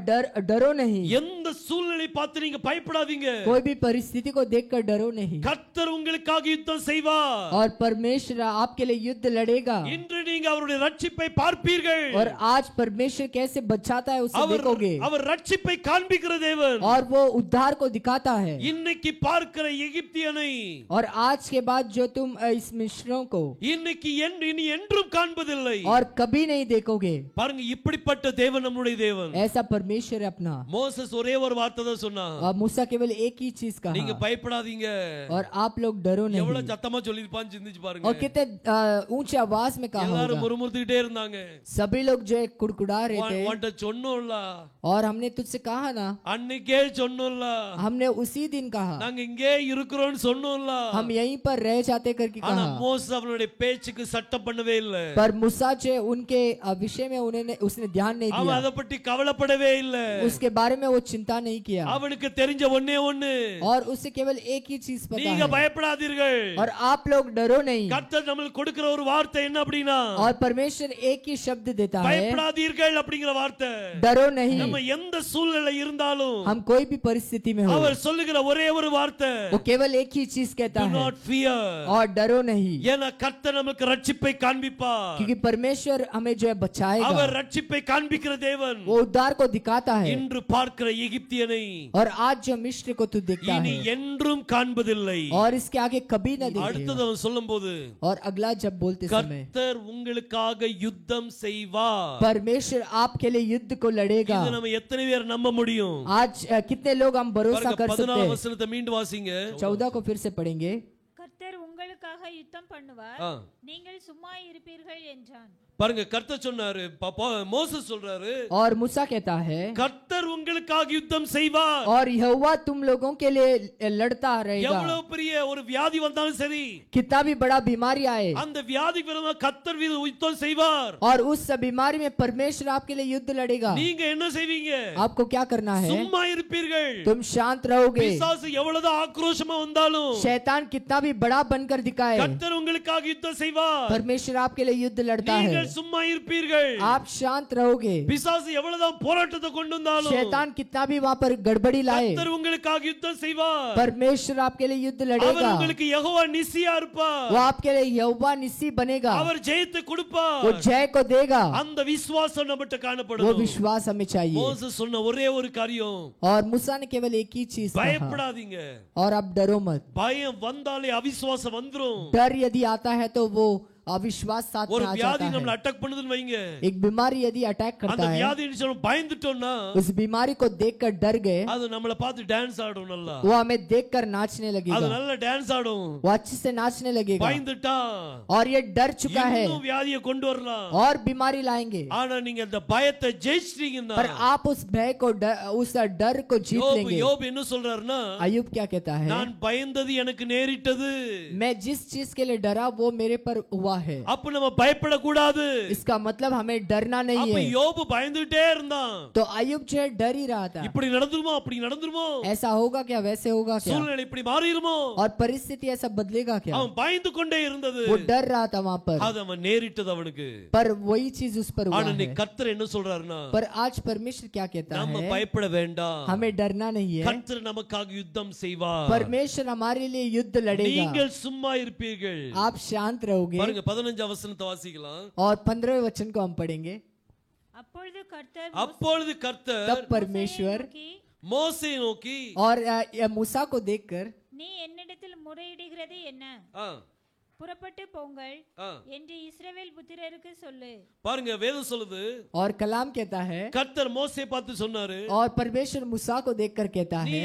डरो नहीं எந்த சூழ்நிலை பார்த்து நீங்க பயப்படாதீங்க. कोई भी परिस्थिति को देखकर डरो नहीं கர்த்தர் உங்களுக்காக யுத்தம் செய்வார். और परमेश्वर आपके लिए युद्ध लड़ेगा இன்று நீங்க அவருடைய ரட்சிப்பை பார்ப்பீர்கள். और आज परमेश्वर कैसे बचाता है उसे देखोगे அவர் ரட்சிப்பை காண்பிக்கிற தேவன். और वो उद्धार को दिखाता है இன்னைக்கு பார்க்கிற எகிப்தியனை और आज के बाद जो तुम इस मिश्रों को இன்னைக்கு இனி என்றும் காண்பதில்லை. और कभी नहीं देखोगे. பாருங்க, இப்படிப்பட்ட தேவன் நம்முடைய தேவன். ऐसा परमेश्वर है अपना. மோசஸ் ஒரே ஒரு வார்த்தை தான் சொன்னான். और मूसा केवल एक ही चीज कहा, நீங்க பயப்படாதீங்க. और आप लोग डरो नहीं. எவ்வளவு சத்தமா சொல்லிருப்பான்னு சிந்திச்சு பாருங்க. और कितने ऊंचे आवाज में कहा எல்லாரும் होगा. முறுமுறுத்துக்கிட்டே இருந்தாங்க. सभी लोग जो है कुड़कुड़ा रहे थे. உன்கிட்ட சொன்னோம்ல, और हमने तुझसे कहा ना, அன்னைக்கே சொன்னோம்ல, हमने उसी दिन कहा, நாங்க இங்கே இருக்கிறோம்னு சொன்னோம்ல. हम यहीं पर रह जाते करके ஆனா कहा. மோசஸ் அவனுடைய பேச்சுக்கு சட்டம் பண்ணவே இல்ல. पर मूसा जो उनके विषय में उसने ध्यान नहीं அவன் दिया. அதை பற்றி கவலைப்படவே இல்ல. उसके बारे में वो चिंता नहीं किया. அவனுக்கு தெரிஞ்ச ஒண்ணே ஒண்ணு, और उसे केवल एक ही चीज पता நீங்க है, பயப்படாதீர்கள். और आप लोग डरो नहीं. கர்த்தர் நமக்கு கொடுக்கிற ஒரு வார்த்தை என்ன அப்படினா, और परमेश्वर एक ही शब्द देता है, பயப்படாதீர்கள் அப்படிங்கிற வார்த்தை. डरो नहीं. நம்ம எந்த சூழ்நிலை இருந்தாலும் हम कोई भी परिस्थिति में हो, அவர் சொல்லுகிற ஒரே ஒரு வார்த்தை, वो केवल एक ही चीज कहता do है, not fear. और डरो नहीं. ஏன்னா கர்த்தர் நமக்கு ரட்சிப்பை காண்பிப்பார். क्योंकि परमेश्वर हमें जो है बचाएगा. அவர் ரட்சிப்பை காண்பிக்கிற தேவன். वो उद्धार को दिखाता है. இன்று பார்க்கிற எகிப்தியனை और आज जो मिस्र को तू देखता இனி है, என்றும் காண்பதில்லை. और इसके आगे कभी न देखेगा. அடுத்தது அவன் சொல்லும்போது, और अगला जब बोलते समय, கர்த்தர் உங்களுக்காக யுத்தம் செய்வார். परमेश्वर आपके लिए युद्ध को लड़ेगा. இது நம்ம எத்தனை பேர் நம்ப முடியும்? आज कितने लोग हम भरोसा பாருங்க, कर सकते 14 हैं. வசனத்தை மீண்டும் வாசிங்க. 14 को फिर से पढ़ेंगे. கர்த்தர் உங்களுக்காக யுத்தம் பண்ணுவார், ஆ. நீங்கள் சும்மா இருப்பீர்கள் என்றான். பாருங்க, கர்த்தர் சொன்னாரு, மோசஸ் சொல்றாரு, और मूसा कहता है, கர்த்தர் உங்களுக்காக யுத்தம் செய்வார். और यहोवा तुम लोगों के लिए लड़ता रहेगा. எவ்வளவு பெரிய ஒரு வியாதி வந்தாலும் சரி, कितना भी बड़ा बीमारी आए, அந்த வியாதிக்கு விரோதமா கர்த்தர் யுத்தம் செய்வார். और उस बीमारी में परमेश्वर आपके लिए युद्ध लड़ेगा. நீங்க என்ன செய்வீங்க? आपको क्या करना है? சும்மா இருப்பீர்கள். तुम शांत रहोगे. பிசாசு எவ்வளவுதான் ஆக்ரோஷமா வந்தாலும், शैतान कितना भी बड़ा बनकर दिखाए, கர்த்தர் உங்களுக்காக யுத்தம் செய்வார். परमेश्वर आपके लिए युद्ध लड़ता है. நீங்கள் சும்மா இருப்பீர்கள். आप शांत रहोगे. பிசாசு எவ்வளவுதான் போராட்டத்தை கொண்டு வந்தாலும், शैतान कितना भी वहां पर गड़बड़ी लाए, கர்த்தர் உங்களுக்காக யுத்தம் செய்வார். परमेश्वर आपके लिए युद्ध அவர் लड़ेगा. உங்களுக்கு யெகோவா நிசியா இருப்பார். वो आपके लिए यहोवा निसी बनेगा. அவர் ஜெயத்தை கொடுப்பார். वो जय को देगा. அந்த விசுவாசம் நம்மட்ட वो காணப்படும். विश्वास हमें चाहिए. மோசஸ் சொன்ன ஒரே ஒரு காரியம், और मूसा ने केवल एक ही चीज कहा, பயப்படாதீங்க. और आप डरो मत. பயம் வந்தாலே அவிசுவாசம் வந்துரும். डर यदि आता है तो वो अविश्वास साथ ஒரு में आ வியாதி जाता நம்மள है। அட்டாக் பண்ணுதுன்னு வைங்க, एक बीमारी यदि अटैक அந்த करता है, வியாதி நம்ம பயந்துட்டோம்னா उस बीमारी को देखकर डर गए, அது நம்மள பார்த்து டான்ஸ் ஆடும், நல்லா वो हमें देखकर नाचने அது लगेगा, நல்ல டான்ஸ் ஆடும். वो अच्छे से नाचने लगेगा பயந்துட்டா और ये डर चुका है இன்னும் வியாதியை கொண்டு வரலாம். और बीमारी लाएंगे। ஆனா நீங்க அந்த பயத்தை ஜெயிச்சிட்டீங்கன்னா, पर आप उस भय को उस डर को जीत लेंगे। யோபு என்ன சொல்றாருன்னா, अय्यूब क्या कहता है? நான் பயந்தது எனக்கு நேரிட்டது. मैं जिस चीज के लिए डरा वो मेरे पर हुआ है। அப்ப நம்ம பயப்பட கூடாது. इसका मतलब हमें डरना नहीं அப்ப है। யோபு பயந்துட்டே இருந்தான். तो अय्यूब जो है डर ही रहा था, இப்படி நடந்துருமோ அப்படி நடந்துருமோ, ऐसा होगा क्या वैसे होगा क्या, சூழ்நிலை இப்படி மாறிடுமோ, और परिस्थिति ऐसा बदलेगा क्या। அவன் பயந்து கொண்டே இருந்தது. वो डर रहा था वहाँ पर, அது அவன் நேரிட்டது அவனுக்கு. पर वही चीज उस पर हुआ ஆனா நீ है। கர்த்தர் என்ன சொல்றாருன்னா, पर आज परमेश्वर क्या कहता நம்ம है? பயப்பட வேண்டாம், हमें डरना नहीं है। கர்த்தர் நமக்காக யுத்தம் செய்வார், परमेश्वर हमारे लिए युद्ध लड़ेगा, நீங்கள் சும்மா இருப்பீர்கள். आप शांत रहोगे। பாருங்க 15 வசனத்தை வாசிக்கலாம். और 15वें वचन को हम पढ़ेंगे। அப்பொழுது கர்த்தர் அப்பொழுது கர்த்தர் तब परमेश्वर மோசே நோக்கி, और मूसा को देखकर, நீ என்னிடத்தில் முறையிடுகிறது என்ன? ஆ, புறப்பட்டு போங்கள் ஆ. என்று இஸ்ரவேல் புத்திரருக்கு சொல்லு. பாருங்க வேதம் சொல்லுது, और कलाम कहता है, கர்த்தர் மோசே பார்த்து சொன்னாரு, और परमेश्वर मूसा को देखकर कहता நீ है,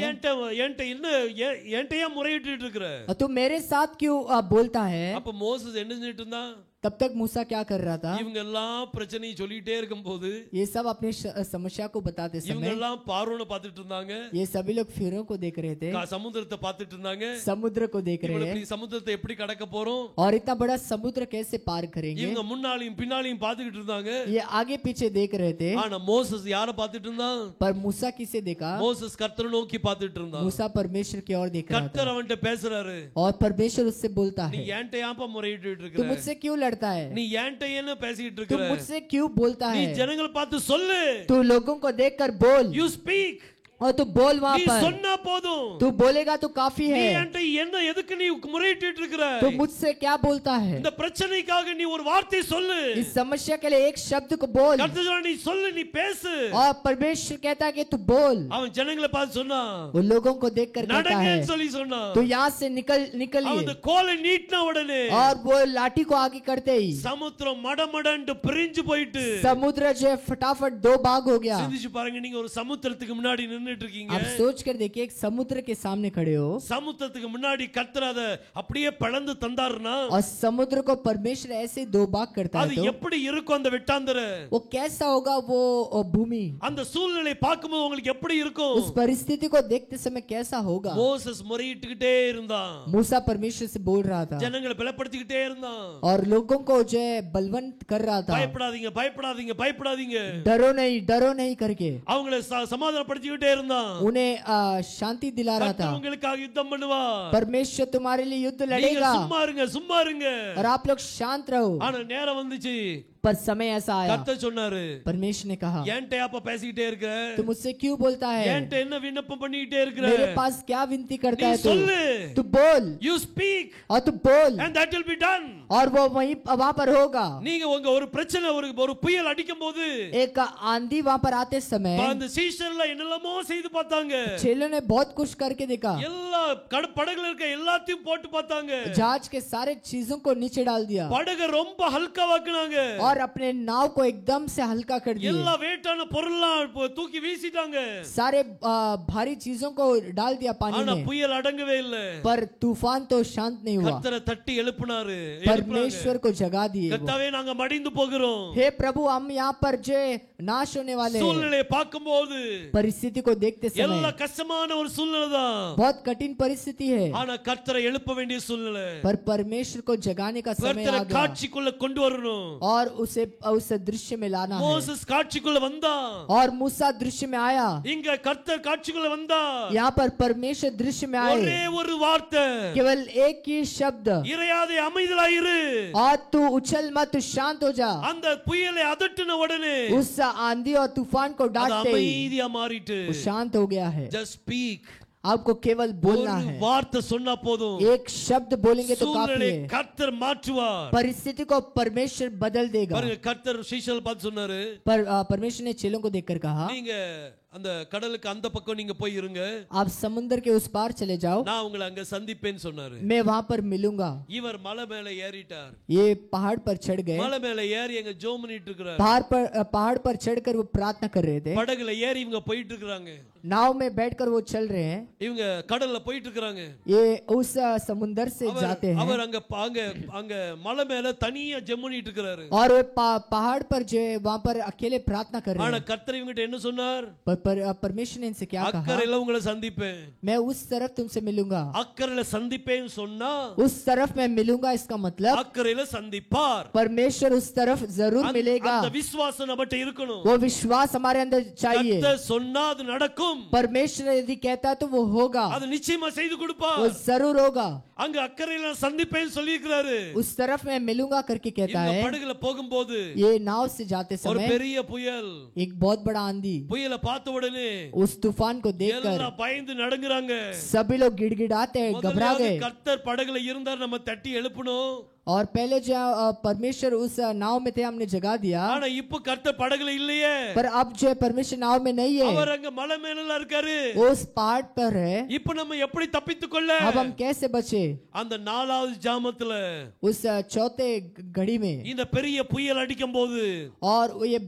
என்கிட்ட ஏன் முறையிட்டு இருக்கிற? तू मेरे साथ क्यों बोलता है? அப்ப மோசஸ் என்ன செஞ்சிட்டு இருந்தான்? तब तक मूसा क्या कर रहा था? இவங்க எல்லாம் பிரச்சனையை சொல்லிட்டே இருக்கும்போது, ये सब अपनी समस्या को बताते இவங்க समय எல்லாம் பார்வோனை பார்த்துட்டு இருந்தாங்க, ये सभी लोग फिरौन को देख रहे थे, சமுத்திரத்தை பார்த்துட்டு இருந்தாங்க. समुद्र को देख रहे இவ்வளவு हैं, பெரிய சமுத்திரத்தை எப்படி கடக்க போறோம்? और इतना बड़ा समुद्र कैसे पार करेंगे, இவங்க முன்னாலையும் பின்னாலையும் பார்த்துக்கிட்டு இருந்தாங்க. ये आगे पीछे देख रहे थे। ஆனா மோசஸ் யாரை பார்த்துட்டு இருந்தான்? पर मूसा किसे देखा? மோசஸ் கர்த்தரை நோக்கி பார்த்துட்டு இருந்தான். मूसा परमेश्वर की ओर देख रहा था, கர்த்தர் அவன்கிட்ட பேசுறாரு, और परमेश्वर उससे बोलता நீ है, ஏன்ட்ட ஏன்பா முறையிட்டு तू இருக்கிற? मुझसे क्यों लड़ता है, நீ ஏன்ட்ட என்ன பேசிட்டு तू இருக்கிற? मुझसे क्यों बोलता நீ है, ஜனங்களை பார்த்து சொல்லு, तू लोगों को देखकर बोल, யூ ஸ்பீக், और तू बोल वहां நீ पर, சொன்னா போதும். तू बोलेगा तो काफी நீ है। ஏன்ட்ட என்ன எதுக்கு நீ முறையிட்டு இருக்கிற? तू मुझसे क्या बोलता है? இந்த பிரச்சனைக்காக நீ ஒரு வார்த்தை சொல்லு. इस समस्या के लिए एक शब्द को बोल, கர்த்தர் சொல்றாரு, நீ சொல்லு, நீ பேசு. और परमेश्वर कहता है कि तू बोल। அவன் ஜனங்களை பார்த்து சொன்னா, वो लोगों को देखकर कहता है, நடங்கன்னு சொல்லி சொன்னான். तो यहाँ से निकलिए, அவன் அந்த கோலை நீட்டின உடனே और वो लाठी को आगे करते ही சமுத்திரம் மடமடன்னு பிரிஞ்சு போயிட்டு, समुद्र जो है फटाफट दो भाग हो गया। சிந்திச்சு பாருங்க, நீங்க ஒரு சமுத்திரத்துக்கு முன்னாடி நின்னுட்டு இருக்கீங்க. आप सोच कर देखिए, एक समुद्र के सामने खड़े हो, சமுத்திரத்துக்கு முன்னாடி கர்த்தர் அதை அப்படியே பிளந்து தந்தாருன்னா, और समुद्र को परमेश्वर ऐसे दो भाग करता அது है, तो எப்படி இருக்கும்? அந்த வெட்டாந்தர, वो कैसा होगा वो भूमि, அந்த சூழ்நிலை பார்க்கும்போது உங்களுக்கு எப்படி இருக்கும்? उस परिस्थिति को देखते समय कैसा होगा। மோசஸ் முறையிட்டுக்கிட்டே இருந்தான், मूसा परमेश्वर से बोल रहा था, ஜனங்களை பலப்படுத்திக்கிட்டே இருந்தான். और लोगों को जो है बलवंत कर रहा था, பயப்படாதீங்க, பயப்படாதீங்க, பயப்படாதீங்க, डरो नहीं करके அவங்களை சமாதானப்படுத்திக்கிட்டே இருந்தான். उन्हें शांति दिला रहा கர்த்தர் था। உங்களுக்காக யுத்தம் பண்ணுவார், परमेश्वर तुम्हारे लिए युद्ध நீங்க लड़ेगा, சும்மா இருங்க, சும்மா இருங்க. और आप लोग शांत रहो। ஆனா நேரம் வந்துச்சு, पर समय ऐसा आया, கர்த்தர் சொன்னாரு, परमेश्वर ने कहा, ஏன்ட்ட அப்ப பேசிக்கிட்டே இருக்க? तू मुझसे क्यों बोलता है, ஏன்ட்ட என்ன விண்ணப்பம் பண்ணிக்கிட்டே இருக்கிற? मेरे पास क्या विनती करता நீ है சொல்லு, तू बोल, you speak और तू बोल, and that will be done. और वो वहीं वहां पर होगा। நீங்க உங்க ஒரு பிரச்சனை, ஒரு புயல் அடிக்கும்போது एक आंधी वहां पर आते समय அந்த சீஷர்ல என்னெல்லாமோ செய்து பார்த்தாங்க. चेलों ने बहुत कुछ करके देखा, எல்லா படகுல இருக்க எல்லாத்தையும் போட்டு பார்த்தாங்க. जहाज के सारे चीजों को नीचे डाल दिया, படகை ரொம்ப ஹல்காவாக்குனாங்க, और अपने नाव को एकदम से हल्का कर दिया, எல்லா வெயிட்டான பொருள்லாம் தூக்கி வீசிட்டாங்க. सारे भारी चीजों को डाल दिया पानी ஆனா में, புயல் அடங்கவே இல்ல. पर तूफान तो शांत नहीं हुआ। கர்த்தரை தட்டி எழுப்புனாரு, परमेश्वर को जगा दिए वो। கர்த்தாவே நாங்க மடிந்து போகிறோம். हे प्रभु, हम यहाँ पर जो नाश होने वाले हैं। சூழ்நிலையை பார்க்கும்போது परिस्थिति को देखते எல்லா समय கஷ்டமான ஒரு சூழ்நிலை தான், बहुत कठिन परिस्थिति है, ஆனா கர்த்தரை எழுப்ப வேண்டிய சூழ்நிலை. पर परमेश्वर को जगाने का समय கர்த்தரை आ गया, காட்சிக்குள்ள கொண்டு வரணும். और उसे दृश्य में लाना है। மோசஸ் காட்சிக்குள்ள வந்தான், और मूसा दृश्य में आया, இங்க கர்த்தர் காட்சிக்குள்ள வந்தா, यहाँ पर परमेश्वर दृश्य में आए, ஒரே ஒரு வார்த்தை, केवल एक ही शब्द, இறையாதே அமைதலாயிரு. और तू उछल मत, शांत हो जा। அந்த புயலை அதட்டின உடனே उस आंधी और तूफान को அது डांटते ही அமைதியா மாறிட்டு, वो शांत हो गया है। just speak, आपको केवल बोलना ஒரு है, வார்த்தை சொன்னா போதும், एक शब्द बोलेंगे तो काफी சூழ்நிலை है, கர்த்தர் மாற்றுவார். परिस्थिति को परमेश्वर बदल देगा। பாருங்க, கர்த்தர் சீஷர்கள் பார்த்து சொன்னாரு, परमेश्वर ने चेलों को देखकर कहा, நீங்க அந்த கடலுக்கு அந்த பக்கம் நீங்க போய் இருங்க, आप समुद्र के उस पार चले जाओ, நான் உங்களை அங்க சந்திப்பேன்னு சொன்னாரு. मैं वहां पर मिलूंगा. இவர் மலை மேல ஏறிட்டார். ये पहाड़ पर चढ़ गए. மலை மேல ஏறி எங்க ஜெபம் பண்ணிட்டு இருக்காரு. पहाड़ पर चढ़कर वो प्रार्थना कर रहे थे. படகுல ஏறி இவங்க போயிட்டு இருக்காங்க. नाव में बैठकर वो चल रहे हैं. இவங்க கடல்ல போயிட்டு இருக்காங்க. ये उस समुद्र से जाते हैं. அவர் அங்க மலை மேல தனியா ஜெபம் பண்ணிட்டு இருக்காரு. और वो पहाड़ पर जो है वहां पर अकेले प्रार्थना कर रहे ஆனா हैं. கர்த்தர் இவங்கிட்ட என்ன சொன்னார்? परमेश्वर ने इनसे क्या कहा? அக்கறையில உங்களை சந்திப்பேன். मैं उस तरफ तुमसे मिलूंगा. அக்கறையில சந்திப்பேன்னு சொன்னா उस तरफ मैं मिलूंगा इसका मतलब அக்கறையில சந்திப்பார். परमेश्वर उस तरफ जरूर मिलेगा. அந்த விசுவாசம் நம்மட்ட இருக்கணும். वो विश्वास हमारे अंदर चाहिए. கர்த்தர் சொன்னா அது நடக்கும். परमेश्वर यदि कहता है तो वो होगा. அது நிச்சயமா செய்து கொடுப்பார். वो जरूर होगा. அங்க அக்கறையில சந்திப்பேன்னு சொல்லியிருக்காரு. उस तरफ मैं मिलूंगा करके कहता இந்த है. படகுல போகும்போது ये नाव से जाते ஒரு समय பெரிய புயல், एक बहुत बड़ा आंधी, புயலை பார்த்த உடனே उस तूफान को देखकर எல்லாம் பயந்து நடுங்குறாங்க. सभी लोग गिड़गिड़ाते हैं, घबरा முதல்ல गए. கர்த்தர் படகுல இருந்தார், நம்ம தட்டி எழுப்பணும். और पहले जो परमेश्वर उस नाव में थे हमने जगा दिया, ஆனா இப்ப கர்த்தர் படகுல இல்லையே. पर अब जो परमेश्वर नाव में नहीं है, அவர் அங்க மலை மேல இருக்காரு. उस पहाड़ पर है. இப்ப நம்ம எப்படி தப்பித்துக் கொள்ள? अब हम कैसे बचे? அந்த நாலாவது ஜாமத்துல उस चौथे घड़ी में இந்த பெரிய புயல் அடிக்கும் போது और ये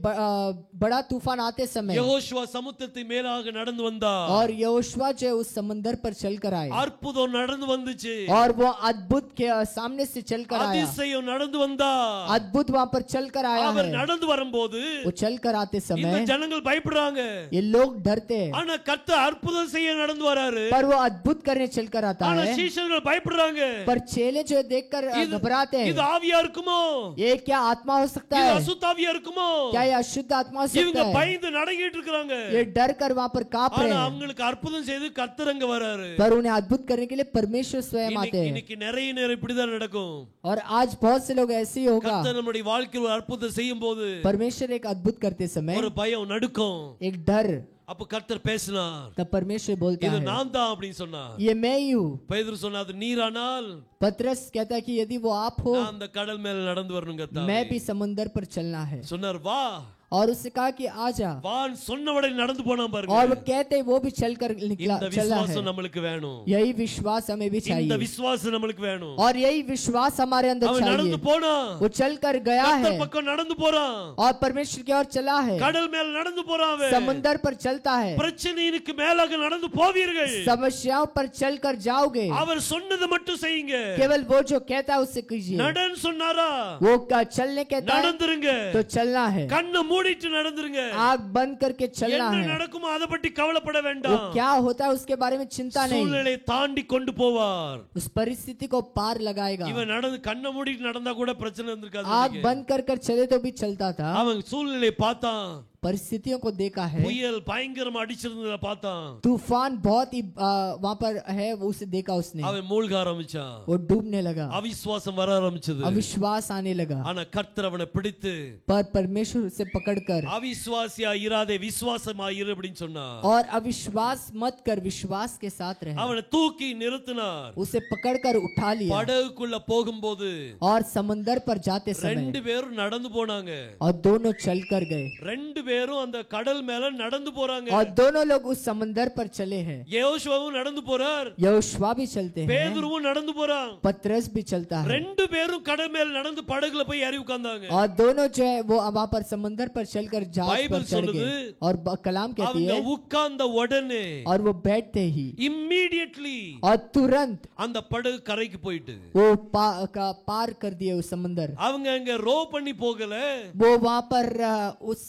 बड़ा तूफान आते समय யெகோஷுவா சமுத்திரத்தை மேலாக நடந்து வந்தார். और यहोशुआ जो उस समंदर पर चलकर आए அற்புதம் நடந்து வந்துச்சு. और वो अद्भुत के सामने से चलकर आया. அதிசயம் நடந்து வந்தார். अद्भुत वहां पर चलकर आया அவர் है. நடந்து வரும்போது वो चलकर आते இந்த समय ஜனங்கள் பயப்படுறாங்க. ये लोग डरते हैं, ஆனா கர்த்தர் அற்புதம் செய்ய நடந்து வராரு. पर वो अद्भुत करने चलकर आता ஆனா है. சீஷர்கள் பயப்படுறாங்க. पर चेले जो देखकर घबराते हैं, இது ஆவியா இருக்குமோ? ये क्या आत्मा हो सकता இது है? அசுத்த ஆவியா இருக்குமோ? क्या ये अशुद्ध आत्मा हो இவங்க सकता है? பயந்து நடுங்கிட்டு இருக்காங்க. ये डर कर वहां पर कांप रहे ஆனா हैं, அவங்களுக்கு அற்புதம் செய்து கர்த்தர் அங்க வராரு. पर उन्हें अद्भुत करने के लिए परमेश्वर स्वयं आते हैं. இன்னைக்கு நிறைய நேரம் இப்படிதான் நடக்கும். और आज बहुत से लोग ऐसे ही होगा. கர்த்தர் நம்முடைய வாழ்க்கையில் ஒரு அற்புதம் செய்யும் போது परमेश्वर एक अद्भुत करते समय ஒரு பயம் நடுக்கும். एक डर, அப்ப கர்த்தர் பேசினார். तब परमेश्वर बोलता இது है நான் தான் அப்படின்னு சொன்னார். ये मैं ही हूँ. பேதுரு சொன்னார், அது நீரானால் पतरस कहता है कि यदि वो आप हो, நான் அந்த கடல் மேல நடந்து வரணும் கர்த்தாவே. मैं भी समुंदर पर चलना है. சொன்னார் வா. और उससे कहा कि आजा, வான் சொன்னவடை நடந்து போனா பாருங்க. और वो कहते वो भी चलकर निकला இந்த चला है. விசுவாசம் நம்மளுக்கு வேணும். यही विश्वास हमें भी இந்த चाहिए, விசுவாசம் நம்மளுக்கு வேணும். और यही विश्वास हमारे अंदर அவன் நடந்து चाहिए. போனா, वो चलकर गया है கர்த்தர் பக்கம் நடந்து போறான். और परमेश्वर की ओर चला है. கடல் மேல நடந்து போறான் அவன். समुंदर पर चलता है. பிரச்சனைக்கு மேலாக நடந்து போவீர்கள். समस्याओं पर चलकर जाओगे. அவர் சொன்னதை மட்டும் செய்யுங்க. केवल वो जो कहता है उससे कीजिए. நடன்னு சொன்னாரா? वो चलने कहता है நடந்துருங்க. तो चलना है. கண்ணை மூடிட்டு நடந்துருங்க. आंख बंद करके चलना என்ன है. நடக்குமோ அதை பற்றி கவலைப்பட वो வேண்டாம். क्या होता है उसके बारे में चिंता नहीं. சூழ்நிலை தாண்டி கொண்டு போவார். उस परिस्थिति को पार लगाएगा. இவன் நடந்து கண்ணை மூடிட்டு நடந்தா கூட பிரச்சனை இருந்திருக்காது. आंख बंद कर चले तो भी चलता था. அவன் சூழ்நிலை பார்த்தான். परिस्थितियों को देखा है. புயல் பயங்கரமா அடிச்சிருந்தத பார்த்தான். तूफान बहुत ही वहां पर है, वो उसे देखा उसने. அவன் மூழ்க ஆரம்பிச்சான். वो डूबने लगा. அவிசுவாசம் வர ஆரம்பிச்சது. अविश्वास आने लगा. ஆனா கர்த்தர் அவனை பிடித்து, पर परमेश्वर उसे पकड़कर அவிசுவாசியா இராதே விசுவாசமா இரு அப்படின்னு சொன்னார். और अविश्वास मत कर, विश्वास के साथ रह. அவனை தூக்கி நிறுத்தினார். उसे पकड़कर उठा लिया. படகுக்குள்ள போகும்போது और समंदर पर जाते ரெண்டு समय பேரும் நடந்து போனாங்க. और दोनों चलकर गए. ரெண்டு பேரும் அந்த கடல் மேல நடந்து போறாங்க. और दोनों लोग उस समंदर पर चले हैं. யோசுவாவும் நடந்து போறார். यहोशुआ भी चलते हैं. பேதுருவும் நடந்து போறான். पतरस भी चलता है. ரெண்டு பேரும் கடல் மேல நடந்து படகுல போய் ஏறி உட்கார்ந்தாங்க. और दोनों जो है वो वहां पर समंदर पर चलकर जहाज बाइबल पर चढ़ गए. சொல்லுது, और कलाम कहती அவங்க है உட்கார்ந்த உடனே और वो बैठते ही immediately और तुरंत அந்த படகு கரைக்கு போயிட்டு, वो पार कर दिए उस समंदर. அவங்க அங்க ரோ பண்ணி போகல. वो वहां पर उस